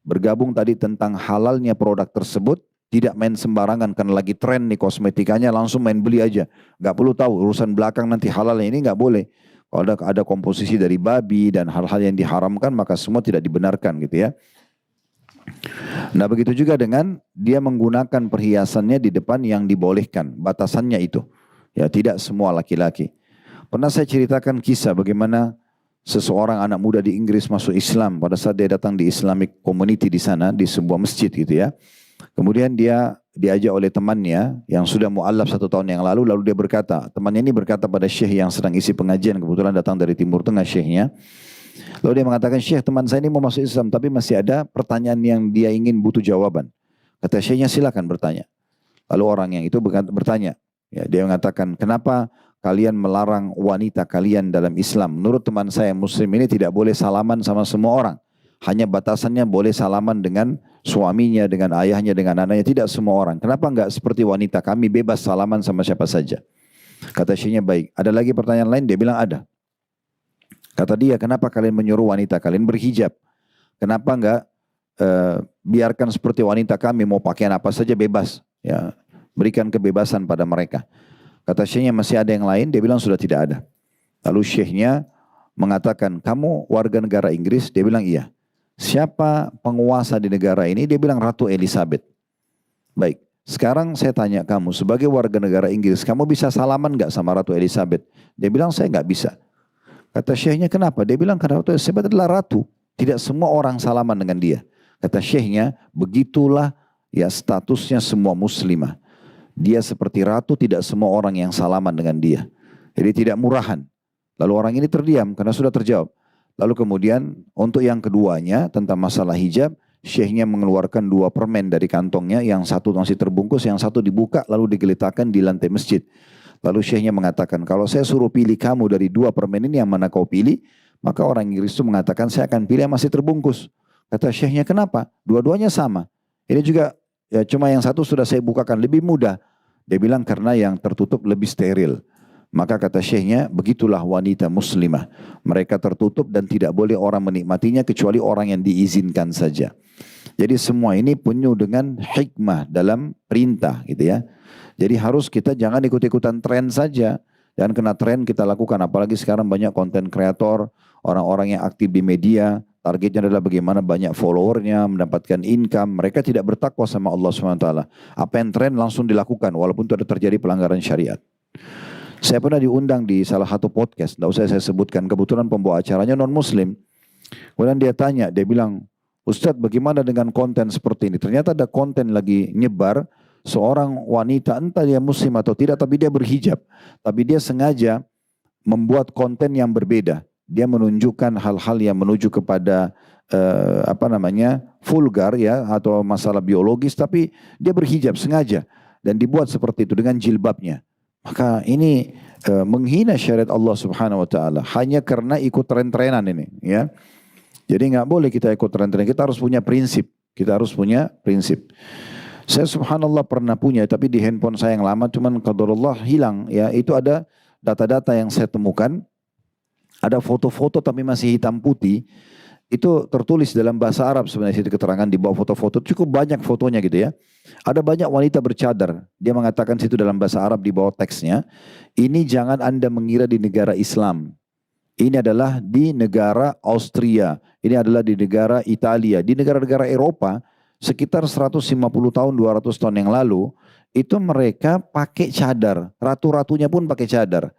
bergabung tadi tentang halalnya produk tersebut, tidak main sembarangan karena lagi tren nih kosmetikanya langsung main beli aja, nggak perlu tahu urusan belakang nanti halalnya ini nggak boleh. Kalau ada komposisi dari babi dan hal-hal yang diharamkan maka semua tidak dibenarkan gitu ya. Nah begitu juga dengan dia menggunakan perhiasannya di depan yang dibolehkan, batasannya itu. Ya tidak semua laki-laki. Pernah saya ceritakan kisah bagaimana seseorang anak muda di Inggris masuk Islam pada saat dia datang di Islamic Community di sana, di sebuah masjid gitu ya. Kemudian dia diajak oleh temannya yang sudah mu'alaf 1 tahun yang lalu dia berkata, temannya ini berkata pada syekh yang sedang isi pengajian, kebetulan datang dari Timur Tengah syekhnya. Lalu dia mengatakan, Syekh teman saya ini mau masuk Islam tapi masih ada pertanyaan yang dia ingin butuh jawaban. Kata syekhnya silakan bertanya. Lalu orang yang itu bertanya. Ya, dia mengatakan kenapa kalian melarang wanita kalian dalam Islam. Menurut teman saya muslim ini tidak boleh salaman sama semua orang. Hanya batasannya boleh salaman dengan suaminya, dengan ayahnya, dengan anaknya. Tidak semua orang. Kenapa enggak seperti wanita kami bebas salaman sama siapa saja. Kata syekhnya baik. Ada lagi pertanyaan lain? Dia bilang ada. Kata dia, kenapa kalian menyuruh wanita kalian berhijab? Kenapa enggak biarkan seperti wanita kami mau pakaian apa saja bebas? Ya, berikan kebebasan pada mereka. Kata syekhnya masih ada yang lain? Dia bilang sudah tidak ada. Lalu syekhnya mengatakan, kamu warga negara Inggris? Dia bilang iya. Siapa penguasa di negara ini? Dia bilang Ratu Elizabeth. Baik, sekarang saya tanya kamu sebagai warga negara Inggris, kamu bisa salaman enggak sama Ratu Elizabeth? Dia bilang saya enggak bisa. Kata syekhnya kenapa? Dia bilang karena Ratu Elizabeth adalah ratu. Tidak semua orang salaman dengan dia. Kata syekhnya, begitulah ya statusnya semua muslimah. Dia seperti ratu, tidak semua orang yang salaman dengan dia. Jadi tidak murahan. Lalu orang ini terdiam karena sudah terjawab. Lalu kemudian untuk yang keduanya tentang masalah hijab, syekhnya mengeluarkan 2 permen dari kantongnya. Yang satu masih terbungkus, yang satu dibuka lalu digeletakkan di lantai masjid. Lalu syekhnya mengatakan, kalau saya suruh pilih kamu dari 2 permen ini yang mana kau pilih? Maka orang Inggris itu mengatakan, saya akan pilih yang masih terbungkus. Kata syekhnya, kenapa? Dua-duanya sama. Ini juga, ya cuma yang satu sudah saya bukakan, lebih mudah. Dia bilang, karena yang tertutup lebih steril. Maka kata syekhnya, begitulah wanita muslimah. Mereka tertutup dan tidak boleh orang menikmatinya kecuali orang yang diizinkan saja. Jadi semua ini penuh dengan hikmah dalam perintah gitu ya. Jadi harus kita jangan ikut-ikutan tren saja. Jangan kena tren kita lakukan. Apalagi sekarang banyak konten kreator, orang-orang yang aktif di media. Targetnya adalah bagaimana banyak followernya, mendapatkan income. Mereka tidak bertakwa sama Allah SWT. Apa yang tren langsung dilakukan walaupun itu ada terjadi pelanggaran syariat. Saya pernah diundang di salah satu podcast. Tidak usah saya sebutkan. Kebetulan pembawa acaranya non-muslim. Kemudian dia tanya, dia bilang, Ustadz bagaimana dengan konten seperti ini? Ternyata ada konten lagi nyebar. Seorang wanita entah dia muslim atau tidak tapi dia berhijab. Tapi dia sengaja membuat konten yang berbeda. Dia menunjukkan hal-hal yang menuju kepada vulgar ya atau masalah biologis tapi dia berhijab sengaja dan dibuat seperti itu dengan jilbabnya. Maka ini menghina syariat Allah Subhanahu wa taala hanya karena ikut tren-trenan ini ya. Jadi enggak boleh kita ikut tren-tren, kita harus punya prinsip. Kita harus punya prinsip. Saya subhanallah pernah punya, tapi di handphone saya yang lama, cuman qadarullah hilang. Ya, itu ada data-data yang saya temukan, ada foto-foto tapi masih hitam putih. Itu tertulis dalam bahasa Arab sebenarnya, itu keterangan di bawah foto-foto, cukup banyak fotonya gitu ya. Ada banyak wanita bercadar. Dia mengatakan situ dalam bahasa Arab di bawah teksnya, ini jangan Anda mengira di negara Islam. Ini adalah di negara Austria, ini adalah di negara Italia, di negara-negara Eropa sekitar 150 tahun, 200 tahun yang lalu, itu mereka pakai cadar, ratu-ratunya pun pakai cadar.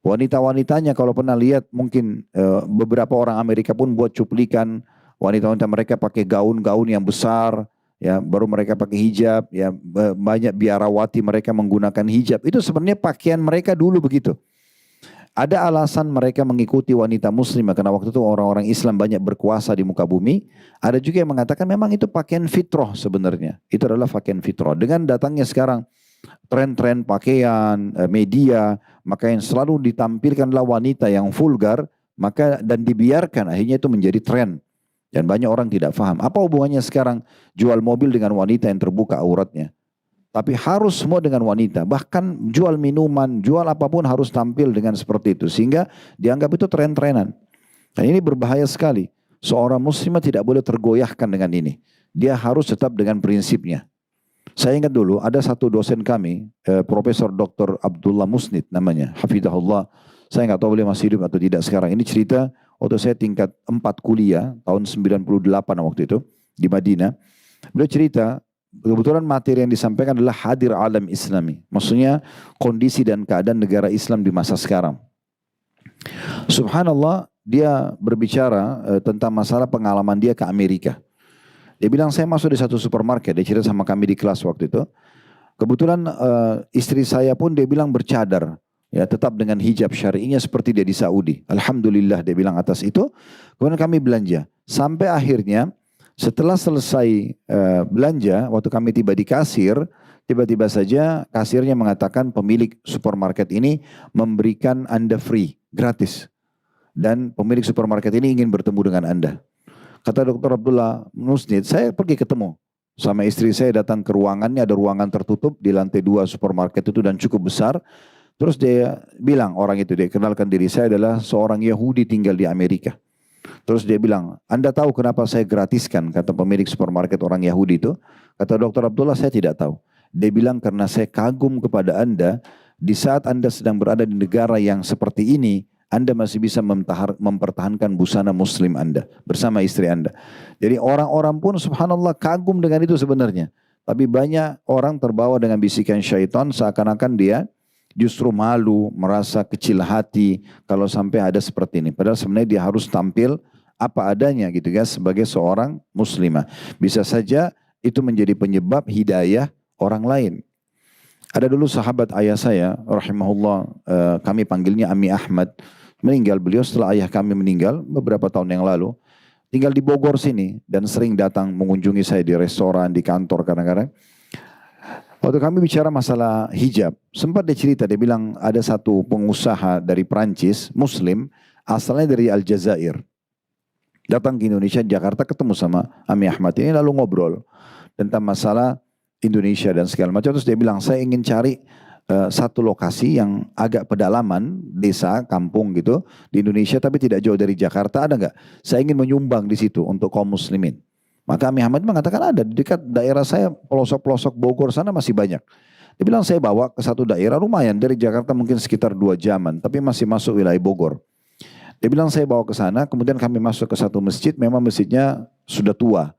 Wanita-wanitanya kalau pernah lihat mungkin beberapa orang Amerika pun buat cuplikan wanita-wanita mereka pakai gaun-gaun yang besar, ya baru mereka pakai hijab, ya banyak biarawati mereka menggunakan hijab. Itu sebenarnya pakaian mereka dulu begitu. Ada alasan mereka mengikuti wanita muslimah karena waktu itu orang-orang Islam banyak berkuasa di muka bumi. Ada juga yang mengatakan memang itu pakaian fitrah sebenarnya. Itu adalah pakaian fitrah. Dengan datangnya sekarang tren-tren pakaian, media, maka yang selalu ditampilkanlah wanita yang vulgar, maka dan dibiarkan akhirnya itu menjadi tren. Dan banyak orang tidak paham. Apa hubungannya sekarang jual mobil dengan wanita yang terbuka auratnya? Tapi harus semua dengan wanita. Bahkan jual minuman, jual apapun harus tampil dengan seperti itu. Sehingga dianggap itu tren-trenan. Dan ini berbahaya sekali. Seorang muslimah tidak boleh tergoyahkan dengan ini. Dia harus tetap dengan prinsipnya. Saya ingat dulu ada satu dosen kami, Profesor Dr. Abdullah Musnid namanya, Hafidahullah. Saya nggak tahu beliau masih hidup atau tidak sekarang. Ini cerita waktu saya tingkat 4 kuliah, tahun 98 waktu itu, di Madinah. Beliau cerita, kebetulan materi yang disampaikan adalah hadir alam Islami. Maksudnya kondisi dan keadaan negara Islam di masa sekarang. Subhanallah, dia berbicara tentang masalah pengalaman dia ke Amerika. Dia bilang saya masuk di satu supermarket, dia cerita sama kami di kelas waktu itu. Kebetulan istri saya pun dia bilang bercadar, ya tetap dengan hijab syar'inya seperti dia di Saudi. Alhamdulillah dia bilang atas itu. Kemudian kami belanja. Sampai akhirnya setelah selesai belanja, waktu kami tiba di kasir, tiba-tiba saja kasirnya mengatakan pemilik supermarket ini memberikan Anda free, gratis. Dan pemilik supermarket ini ingin bertemu dengan Anda. Kata Dr. Abdullah Musnid, saya pergi ketemu sama istri saya, datang ke ruangannya, ada ruangan tertutup di lantai 2 supermarket itu dan cukup besar. Terus dia bilang, orang itu dia kenalkan diri saya adalah seorang Yahudi tinggal di Amerika. Terus dia bilang, Anda tahu kenapa saya gratiskan, kata pemilik supermarket orang Yahudi itu. Kata Dr. Abdullah, saya tidak tahu. Dia bilang, karena saya kagum kepada Anda, di saat Anda sedang berada di negara yang seperti ini, Anda masih bisa mempertahankan busana muslim Anda bersama istri Anda. Jadi orang-orang pun subhanallah kagum dengan itu sebenarnya. Tapi banyak orang terbawa dengan bisikan syaitan seakan-akan dia justru malu, merasa kecil hati kalau sampai ada seperti ini. Padahal sebenarnya dia harus tampil apa adanya gitu ya sebagai seorang muslimah. Bisa saja itu menjadi penyebab hidayah orang lain. Ada dulu sahabat ayah saya, rahimahullah, kami panggilnya Ami Ahmad, meninggal beliau setelah ayah kami meninggal beberapa tahun yang lalu. Tinggal di Bogor sini dan sering datang mengunjungi saya di restoran, di kantor kadang-kadang. Waktu kami bicara masalah hijab, sempat dia cerita, dia bilang ada satu pengusaha dari Perancis, Muslim, asalnya dari Aljazair. Datang ke Indonesia, Jakarta, ketemu sama Ami Ahmad ini lalu ngobrol tentang masalah Indonesia dan segala macam. Terus dia bilang, saya ingin cari satu lokasi yang agak pedalaman, desa, kampung gitu, di Indonesia tapi tidak jauh dari Jakarta, ada nggak? Saya ingin menyumbang di situ untuk kaum muslimin. Maka Ami Ahmad mengatakan ada, di dekat daerah saya, pelosok-pelosok Bogor sana masih banyak. Dia bilang saya bawa ke satu daerah lumayan, dari Jakarta mungkin sekitar 2 jaman, tapi masih masuk wilayah Bogor. Dia bilang saya bawa ke sana, kemudian kami masuk ke satu masjid, memang masjidnya sudah tua.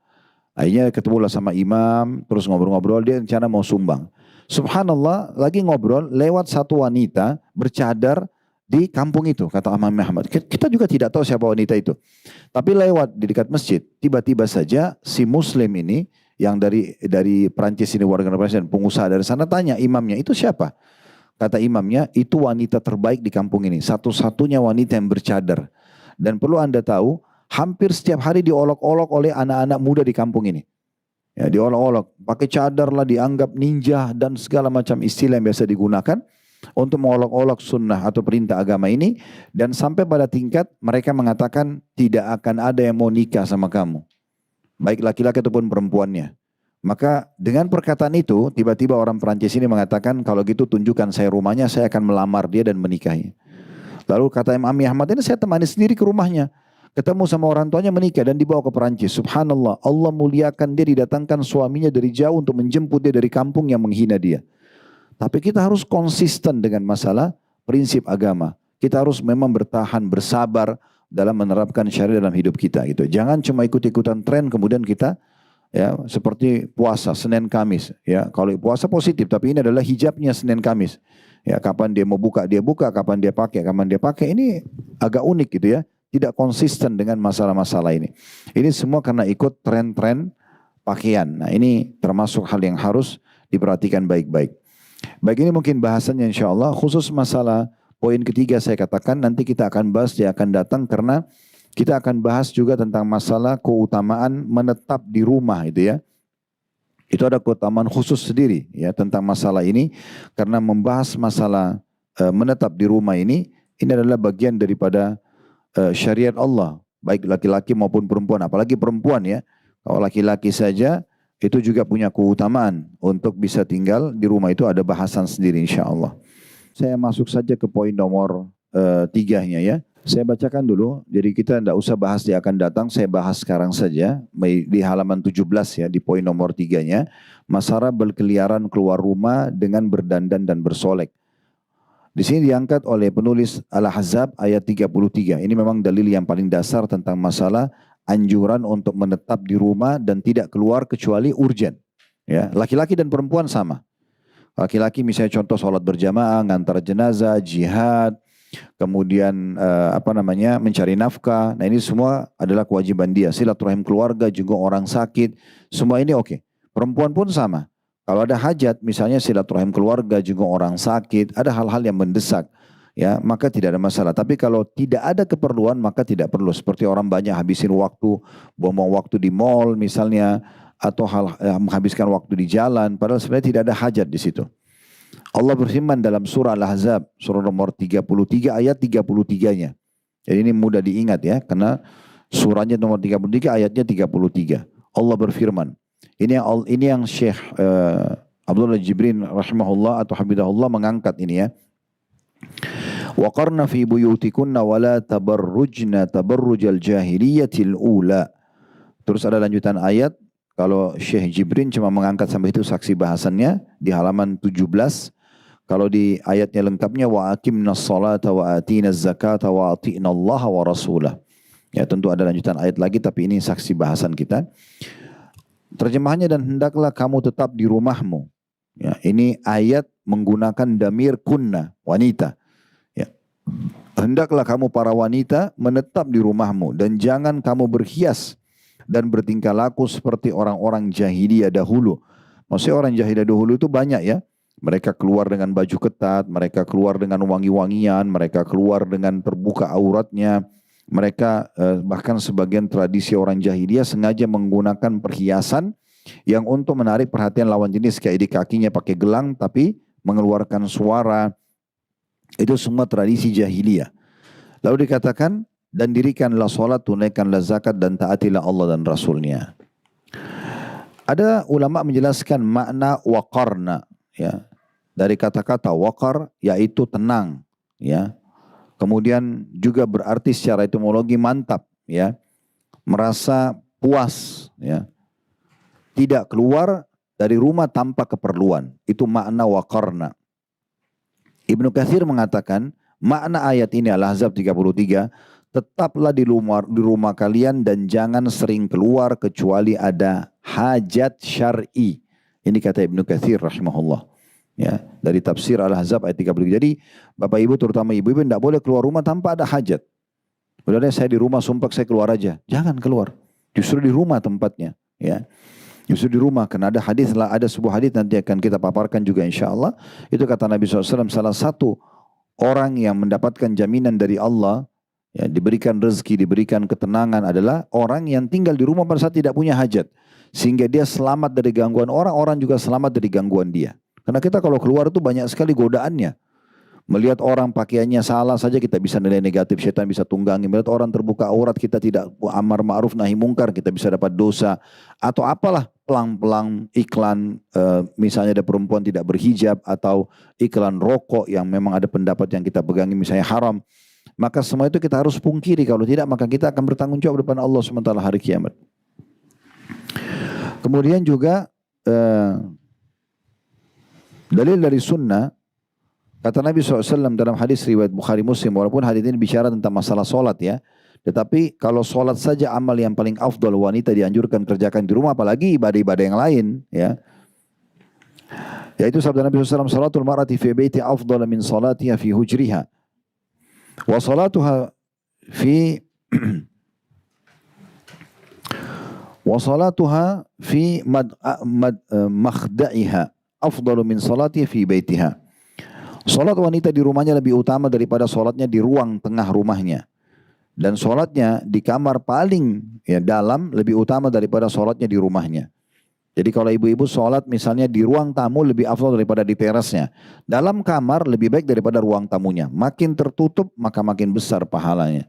Akhirnya ketemulah sama imam, terus ngobrol-ngobrol, dia rencana mau sumbang. Subhanallah, lagi ngobrol, lewat satu wanita bercadar di kampung itu, kata Imam Ahmad. Kita juga tidak tahu siapa wanita itu. Tapi lewat di dekat masjid, tiba-tiba saja si muslim ini, yang dari Perancis ini, warga negara Perancis dan pengusaha dari sana, tanya imamnya, itu siapa? Kata imamnya, itu wanita terbaik di kampung ini, satu-satunya wanita yang bercadar. Dan perlu Anda tahu, hampir setiap hari diolok-olok oleh anak-anak muda di kampung ini. Ya, diolok-olok, pakai cadar lah, dianggap ninja dan segala macam istilah yang biasa digunakan untuk mengolok-olok sunnah atau perintah agama ini. Dan sampai pada tingkat mereka mengatakan tidak akan ada yang mau nikah sama kamu. baik laki-laki ataupun perempuannya. Maka dengan perkataan itu, tiba-tiba orang Perancis ini mengatakan, kalau gitu tunjukkan saya rumahnya, saya akan melamar dia dan menikahi. Lalu kata Imam Ahmad ini, saya temani sendiri ke rumahnya. Ketemu sama orang tuanya, menikah dan dibawa ke Perancis. Subhanallah, Allah muliakan dia, didatangkan suaminya dari jauh untuk menjemput dia dari kampung yang menghina dia. Tapi kita harus konsisten dengan masalah prinsip agama. Kita harus memang bertahan, bersabar dalam menerapkan syariat dalam hidup kita gitu. Jangan cuma ikut-ikutan tren kemudian kita ya seperti puasa Senin Kamis ya. Kalau puasa positif, tapi ini adalah hijabnya Senin Kamis. Ya, kapan dia mau buka dia buka, kapan dia pakai. Ini agak unik gitu ya. Tidak konsisten dengan masalah-masalah ini. Ini semua karena ikut tren-tren pakaian. Nah, ini termasuk hal yang harus diperhatikan baik-baik. Baik, ini mungkin bahasannya insya Allah. Khusus masalah poin ketiga saya katakan nanti kita akan bahas, dia akan datang karena kita akan bahas juga tentang masalah keutamaan menetap di rumah itu ya. Itu ada keutamaan khusus sendiri ya tentang masalah ini karena membahas masalah menetap di rumah ini adalah bagian daripada syariat Allah, baik laki-laki maupun perempuan, apalagi perempuan ya. Kalau laki-laki saja itu juga punya keutamaan untuk bisa tinggal di rumah, itu ada bahasan sendiri insya Allah. Saya masuk saja ke poin nomor 3-nya ya. Saya bacakan dulu, jadi kita tidak usah bahas dia akan datang, saya bahas sekarang saja di halaman 17 ya, di poin nomor 3-nya. Masalah berkeliaran keluar rumah dengan berdandan dan bersolek. Di sini diangkat oleh penulis Al-Ahzab ayat 33. Ini memang dalil yang paling dasar tentang masalah anjuran untuk menetap di rumah dan tidak keluar kecuali urgen. Ya, laki-laki dan perempuan sama. Laki-laki misalnya contoh sholat berjamaah, ngantar jenazah, jihad, kemudian mencari nafkah. Nah ini semua adalah kewajiban dia. Silaturahim keluarga, juga orang sakit, semua ini oke. Perempuan pun sama. Kalau ada hajat, misalnya silaturahim keluarga, juga orang sakit, ada hal-hal yang mendesak, ya maka tidak ada masalah. Tapi kalau tidak ada keperluan, maka tidak perlu. Seperti orang banyak habisin waktu, buang waktu di mall misalnya, atau menghabiskan waktu di jalan, padahal sebenarnya tidak ada hajat di situ. Allah berfirman dalam surah Al-Ahzab, surah nomor 33 ayat 33-nya. Jadi ini mudah diingat ya, karena surahnya nomor 33 ayatnya 33. Allah berfirman. Ini yang Syekh Abdullah Jibrin rahimahullah atau habibullah mengangkat ini ya. Wa qarna fi buyutikunna wa la tabarrujna tabarrujal jahiliyatil ula. Terus ada lanjutan ayat, kalau Syekh Jibrin cuma mengangkat sampai itu saksi bahasannya di halaman 17. Kalau di ayatnya lengkapnya wa aqimnas salata wa atinaz zakata wa ati'nallaha wa rasulah. Ya tentu ada lanjutan ayat lagi tapi ini saksi bahasan kita. Terjemahannya dan hendaklah kamu tetap di rumahmu. Ya, ini ayat menggunakan damir kunna, wanita. Ya. Hendaklah kamu para wanita menetap di rumahmu dan jangan kamu berhias dan bertingkah laku seperti orang-orang jahiliyah dahulu. Maksudnya orang jahiliyah dahulu itu banyak ya. Mereka keluar dengan baju ketat, mereka keluar dengan wangi-wangian, mereka keluar dengan terbuka auratnya. Mereka bahkan sebagian tradisi orang jahiliyah sengaja menggunakan perhiasan yang untuk menarik perhatian lawan jenis, kayak di kakinya pakai gelang tapi mengeluarkan suara. Itu semua tradisi jahiliyah. Lalu dikatakan, dan dirikanlah sholat, tunaikanlah zakat dan taatilah Allah dan Rasulnya. Ada ulama menjelaskan makna waqarna ya, dari kata-kata waqar yaitu tenang ya. Kemudian juga berarti secara etimologi mantap ya. Merasa puas ya. Tidak keluar dari rumah tanpa keperluan. Itu makna waqarna. Ibnu Katsir mengatakan makna ayat ini Al-Ahzab 33, tetaplah di rumah kalian dan jangan sering keluar kecuali ada hajat syar'i. Ini kata Ibnu Katsir rahimahullah. Ya, dari tafsir Al-Ahzab ayat 33. Jadi Bapak Ibu terutama ibu-ibu tidak boleh keluar rumah tanpa ada hajat. Udah deh saya di rumah sumpah saya keluar aja. Jangan keluar. Justru di rumah tempatnya. Ya. Justru di rumah. Karena ada hadis, ada sebuah hadis nanti akan kita paparkan juga insya Allah. Itu kata Nabi SAW, salah satu orang yang mendapatkan jaminan dari Allah, ya, diberikan rezeki, diberikan ketenangan adalah orang yang tinggal di rumah pada saat tidak punya hajat. Sehingga dia selamat dari gangguan orang, orang juga selamat dari gangguan dia. Karena kita kalau keluar itu banyak sekali godaannya. Melihat orang pakaiannya salah saja kita bisa nilai negatif, syaitan bisa tunggangi. Melihat orang terbuka aurat kita tidak amar ma'ruf nahi mungkar, kita bisa dapat dosa. Atau apalah pelang-pelang iklan, misalnya ada perempuan tidak berhijab, atau iklan rokok yang memang ada pendapat yang kita pegangi misalnya haram. Maka semua itu kita harus pungkiri, kalau tidak maka kita akan bertanggung jawab depan Allah SWT hari kiamat. Kemudian juga dalil dari sunnah, kata Nabi SAW dalam hadis riwayat Bukhari Muslim, walaupun hadis ini bicara tentang masalah solat ya, tetapi kalau solat saja amal yang paling afdal wanita dianjurkan kerjakan di rumah, apalagi ibadah-ibadah yang lain ya. Yaitu sabda Nabi SAW, salatul mar'ati fi baiti afdal min salatiha fi hujriha. Wa salatuha fi makhda'iha afdalu min salatiha fi baitiha. Salat wanita di rumahnya lebih utama daripada salatnya di ruang tengah rumahnya. Dan salatnya di kamar paling dalam lebih utama daripada salatnya di rumahnya. Jadi kalau ibu-ibu salat misalnya di ruang tamu lebih afdal daripada di terasnya. Dalam kamar lebih baik daripada ruang tamunya. Makin tertutup maka makin besar pahalanya.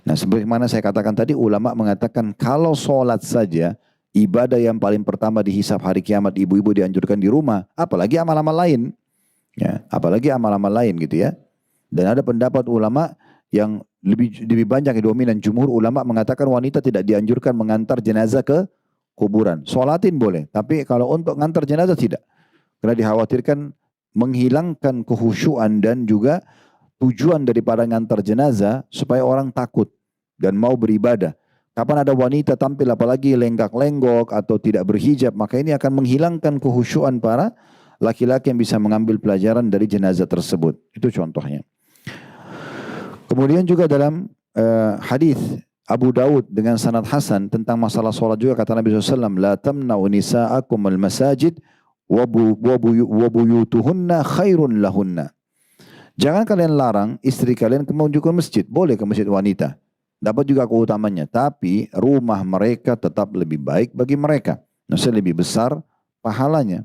Nah sebagaimana saya katakan tadi, ulama mengatakan kalau salat saja ibadah yang paling pertama dihisab hari kiamat ibu-ibu dianjurkan di rumah. Apalagi amal-amal lain. Ya, apalagi amal-amal lain gitu ya. Dan ada pendapat ulama yang lebih banyak yang dominan, jumhur ulama mengatakan wanita tidak dianjurkan mengantar jenazah ke kuburan. Sholatin boleh, tapi kalau untuk mengantar jenazah tidak. Karena dikhawatirkan menghilangkan kehusyuan dan juga tujuan daripada mengantar jenazah supaya orang takut dan mau beribadah. Kapan ada wanita tampil apalagi lenggak-lenggok atau tidak berhijab, maka ini akan menghilangkan kehusyuan para laki-laki yang bisa mengambil pelajaran dari jenazah tersebut. Itu contohnya. Kemudian juga dalam hadis Abu Daud dengan sanad hasan tentang masalah solat juga, kata Nabi SAW, la tamna'u nisa'akum al-masajid wa buyutuhunna khairun lahunna. Jangan kalian larang istri kalian menuju ke masjid. Boleh ke masjid wanita. Dapat juga keutamanya. Tapi rumah mereka tetap lebih baik bagi mereka. Maksudnya lebih besar pahalanya.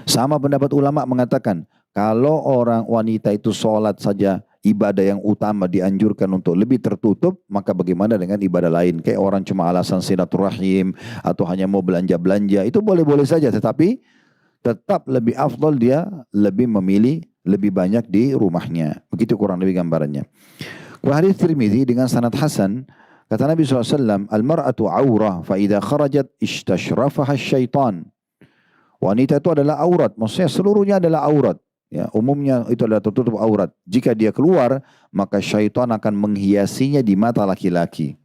Sama pendapat ulama mengatakan, kalau orang wanita itu sholat saja ibadah yang utama dianjurkan untuk lebih tertutup, maka bagaimana dengan ibadah lain? Kayak orang cuma alasan silaturahim atau hanya mau belanja-belanja, itu boleh-boleh saja, tetapi tetap lebih afdal dia lebih memilih lebih banyak di rumahnya. Begitu kurang lebih gambarannya. Hadis Tirmidzi dengan sanad hasan, kata Nabi SAW, al-mar'atu awrah fa idza kharajat istashrafaha syaitan. Wanita itu adalah aurat, maksudnya seluruhnya adalah aurat. Ya, umumnya itu adalah tertutup aurat. Jika dia keluar, maka syaitan akan menghiasinya di mata laki-laki.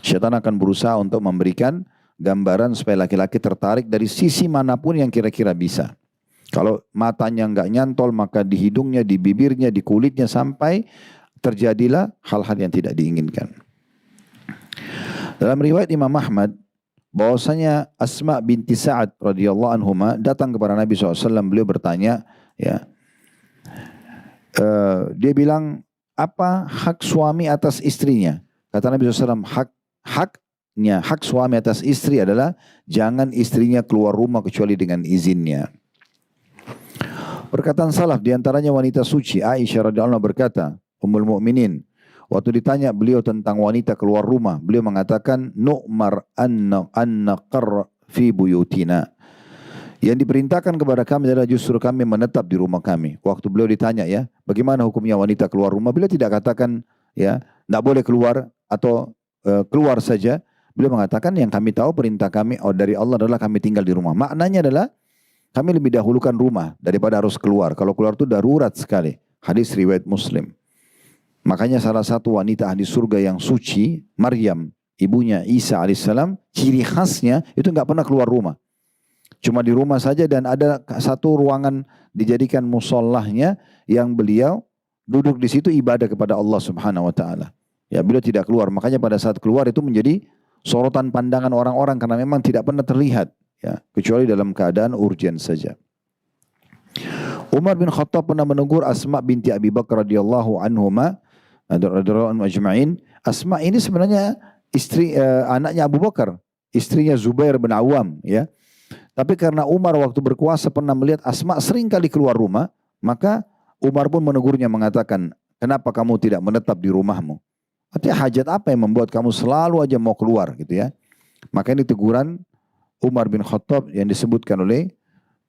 Syaitan akan berusaha untuk memberikan gambaran supaya laki-laki tertarik dari sisi manapun yang kira-kira bisa. Kalau matanya nggak nyantol, maka di hidungnya, di bibirnya, di kulitnya, sampai terjadilah hal-hal yang tidak diinginkan. Dalam riwayat Imam Ahmad, bahwasanya Asma binti Sa'ad radhiyallahu anhuma datang kepada Nabi SAW. Beliau bertanya, ya, dia bilang, apa hak suami atas istrinya? Kata Nabi SAW, hak suami atas istri adalah jangan istrinya keluar rumah kecuali dengan izinnya. Perkataan salaf diantaranya wanita suci Aisyah radhiyallahu anha berkata, Ummul Mukminin, waktu ditanya beliau tentang wanita keluar rumah, beliau mengatakan, nu'mar an-naqar fi buyutina. Yang diperintahkan kepada kami adalah justru kami menetap di rumah kami. Waktu beliau ditanya ya, bagaimana hukumnya wanita keluar rumah, beliau tidak katakan ya, tidak boleh keluar atau keluar saja. Beliau mengatakan yang kami tahu perintah kami dari Allah adalah kami tinggal di rumah. Maknanya adalah kami lebih dahulukan rumah daripada harus keluar. Kalau keluar itu darurat sekali. Hadis riwayat Muslim. Makanya salah satu wanita ahli surga yang suci, Maryam, ibunya Isa alaihissalam, ciri khasnya itu nggak pernah keluar rumah. Cuma di rumah saja, dan ada satu ruangan dijadikan musallahnya yang beliau duduk di situ ibadah kepada Allah Subhanahu wa taala. Ya, beliau tidak keluar. Makanya pada saat keluar itu menjadi sorotan pandangan orang-orang karena memang tidak pernah terlihat, ya, kecuali dalam keadaan urgen saja. Umar bin Khattab pernah menegur Asma binti Abi Bakar radhiyallahu anhuma ajma'in. Asma ini sebenarnya istri anaknya Abu Bakar, istrinya Zubair bin Awam, ya. Tapi karena Umar waktu berkuasa pernah melihat Asma sering kali keluar rumah, maka Umar pun menegurnya mengatakan, kenapa kamu tidak menetap di rumahmu? Artinya hajat apa yang membuat kamu selalu aja mau keluar gitu ya. Maka ini teguran Umar bin Khattab yang disebutkan oleh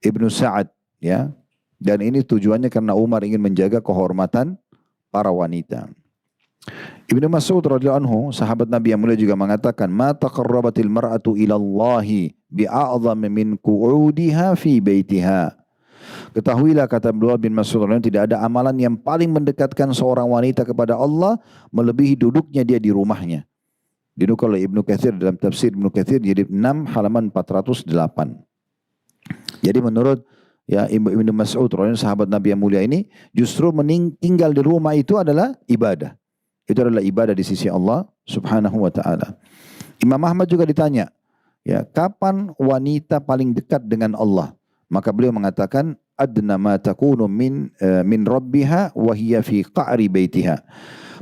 Ibnu Sa'ad ya. Dan ini tujuannya karena Umar ingin menjaga kehormatan para wanita. Ibnu Mas'ud radhiyallahu anhu, sahabat Nabi yang mulia juga mengatakan, "Ma taqarrabatil mar'atu ila Allahi bi'a'zam min qu'udiha fi baitiha." Ketahuilah kata Abdullah bin Mas'ud, tidak ada amalan yang paling mendekatkan seorang wanita kepada Allah melebihi duduknya dia di rumahnya. Dinukil oleh Ibnu Katsir dalam tafsir Ibnu Katsir jadi 6 halaman 408. Jadi menurut ya Ibnu Mas'ud, sahabat Nabi yang mulia ini, justru tinggal di rumah itu adalah ibadah. Itu adalah ibadah di sisi Allah Subhanahu wa taala. Imam Ahmad juga ditanya, ya, kapan wanita paling dekat dengan Allah? Maka beliau mengatakan, adna ma takunu min rabbiha wa hiya fi qa'ri baitiha.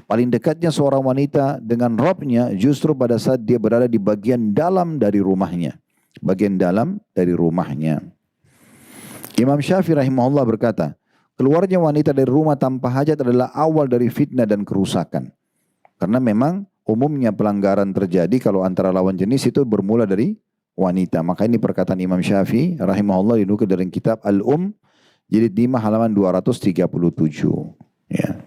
Paling dekatnya seorang wanita dengan Rabbnya justru pada saat dia berada di bagian dalam dari rumahnya. Bagian dalam dari rumahnya. Imam Syafi'i rahimahullah berkata, keluarnya wanita dari rumah tanpa hajat adalah awal dari fitnah dan kerusakan. Karena memang umumnya pelanggaran terjadi kalau antara lawan jenis itu bermula dari wanita. Maka ini perkataan Imam Syafi'i rahimahullah dinukil dari kitab jilid 5 halaman 237. Ya.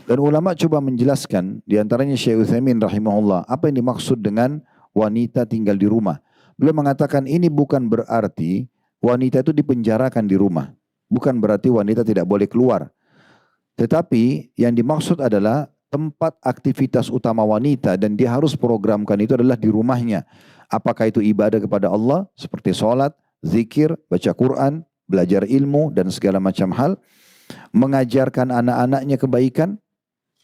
Dan ulama coba menjelaskan, diantaranya Syekh Utsaimin rahimahullah, apa yang dimaksud dengan wanita tinggal di rumah. Beliau mengatakan ini bukan berarti wanita itu dipenjarakan di rumah. Bukan berarti wanita tidak boleh keluar. Tetapi yang dimaksud adalah tempat aktivitas utama wanita dan dia harus programkan itu adalah di rumahnya. Apakah itu ibadah kepada Allah seperti sholat, zikir, baca Quran, belajar ilmu dan segala macam hal. Mengajarkan anak-anaknya kebaikan,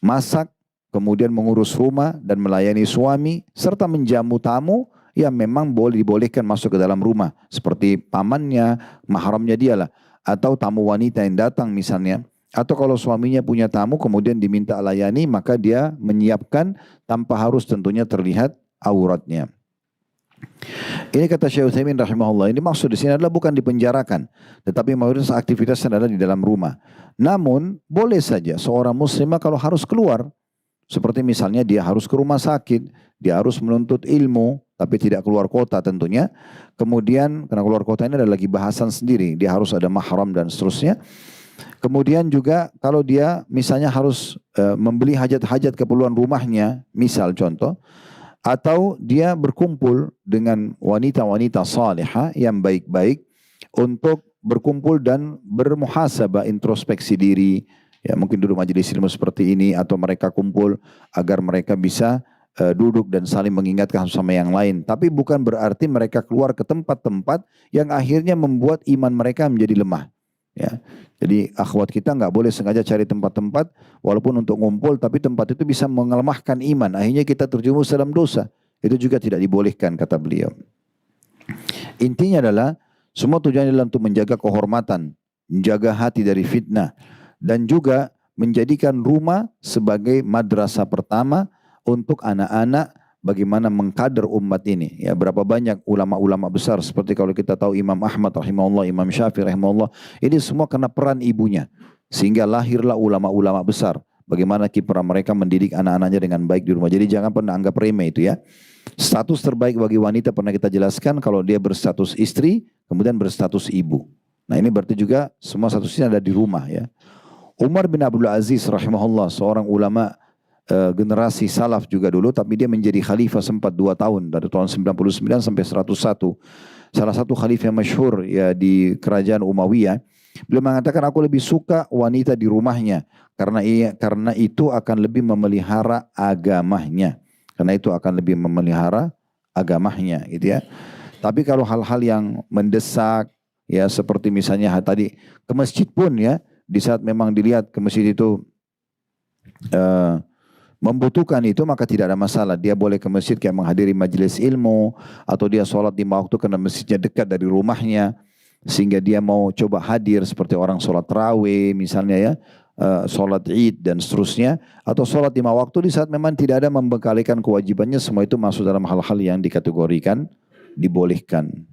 masak, kemudian mengurus rumah dan melayani suami, serta menjamu tamu yang memang dibolehkan masuk ke dalam rumah. Seperti pamannya, mahramnya dialah. Atau tamu wanita yang datang misalnya. Atau kalau suaminya punya tamu kemudian diminta layani, maka dia menyiapkan tanpa harus tentunya terlihat auratnya. Ini kata Syekh Utsaimin rahimahullah, ini maksud di sini adalah bukan dipenjarakan, tetapi mayoritas aktivitasnya adalah di dalam rumah. Namun boleh saja seorang muslimah kalau harus keluar, seperti misalnya dia harus ke rumah sakit, dia harus menuntut ilmu, tapi tidak keluar kota tentunya. Kemudian karena keluar kota ini ada lagi bahasan sendiri, dia harus ada mahram dan seterusnya. Kemudian juga kalau dia misalnya harus membeli hajat-hajat keperluan rumahnya, misal contoh, atau dia berkumpul dengan wanita-wanita salihah yang baik-baik untuk berkumpul dan bermuhasabah, introspeksi diri, ya mungkin duduk majelis ilmu seperti ini, atau mereka kumpul agar mereka bisa duduk dan saling mengingatkan sama yang lain. Tapi bukan berarti mereka keluar ke tempat-tempat yang akhirnya membuat iman mereka menjadi lemah. Ya, jadi akhwat kita nggak boleh sengaja cari tempat-tempat walaupun untuk ngumpul, tapi tempat itu bisa melemahkan iman. Akhirnya kita terjerumus dalam dosa. Itu juga tidak dibolehkan kata beliau. Intinya adalah semua tujuannya adalah untuk menjaga kehormatan, menjaga hati dari fitnah, dan juga menjadikan rumah sebagai madrasah pertama untuk anak-anak. Bagaimana mengkader umat ini. Ya, berapa banyak ulama-ulama besar seperti kalau kita tahu Imam Ahmad rahimahullah, Imam Syafi'i rahimahullah, ini semua karena peran ibunya. Sehingga lahirlah ulama-ulama besar. Bagaimana kiprah mereka mendidik anak-anaknya dengan baik di rumah. Jadi jangan pernah anggap remeh itu ya. Status terbaik bagi wanita pernah kita jelaskan kalau dia berstatus istri, kemudian berstatus ibu. Nah ini berarti juga semua statusnya ada di rumah ya. Umar bin Abdul Aziz rahimahullah, seorang ulama generasi salaf juga dulu, tapi dia menjadi khalifah sempat 2 tahun dari tahun 99 sampai 101. Salah satu khalifah yang masyhur ya di kerajaan Umayyah. Beliau mengatakan aku lebih suka wanita di rumahnya karena itu akan lebih memelihara agamanya. Karena itu akan lebih memelihara agamanya gitu ya. Tapi kalau hal-hal yang mendesak ya seperti misalnya tadi ke masjid pun ya, di saat memang dilihat ke masjid itu membutuhkan itu, maka tidak ada masalah. Dia boleh ke masjid kayak menghadiri majelis ilmu, atau dia sholat 5 waktu karena masjidnya dekat dari rumahnya, sehingga dia mau coba hadir seperti orang sholat tarawih misalnya ya, sholat id dan seterusnya, atau sholat 5 waktu di saat memang tidak ada membekalikan kewajibannya. Semua itu masuk dalam hal-hal yang dikategorikan dibolehkan.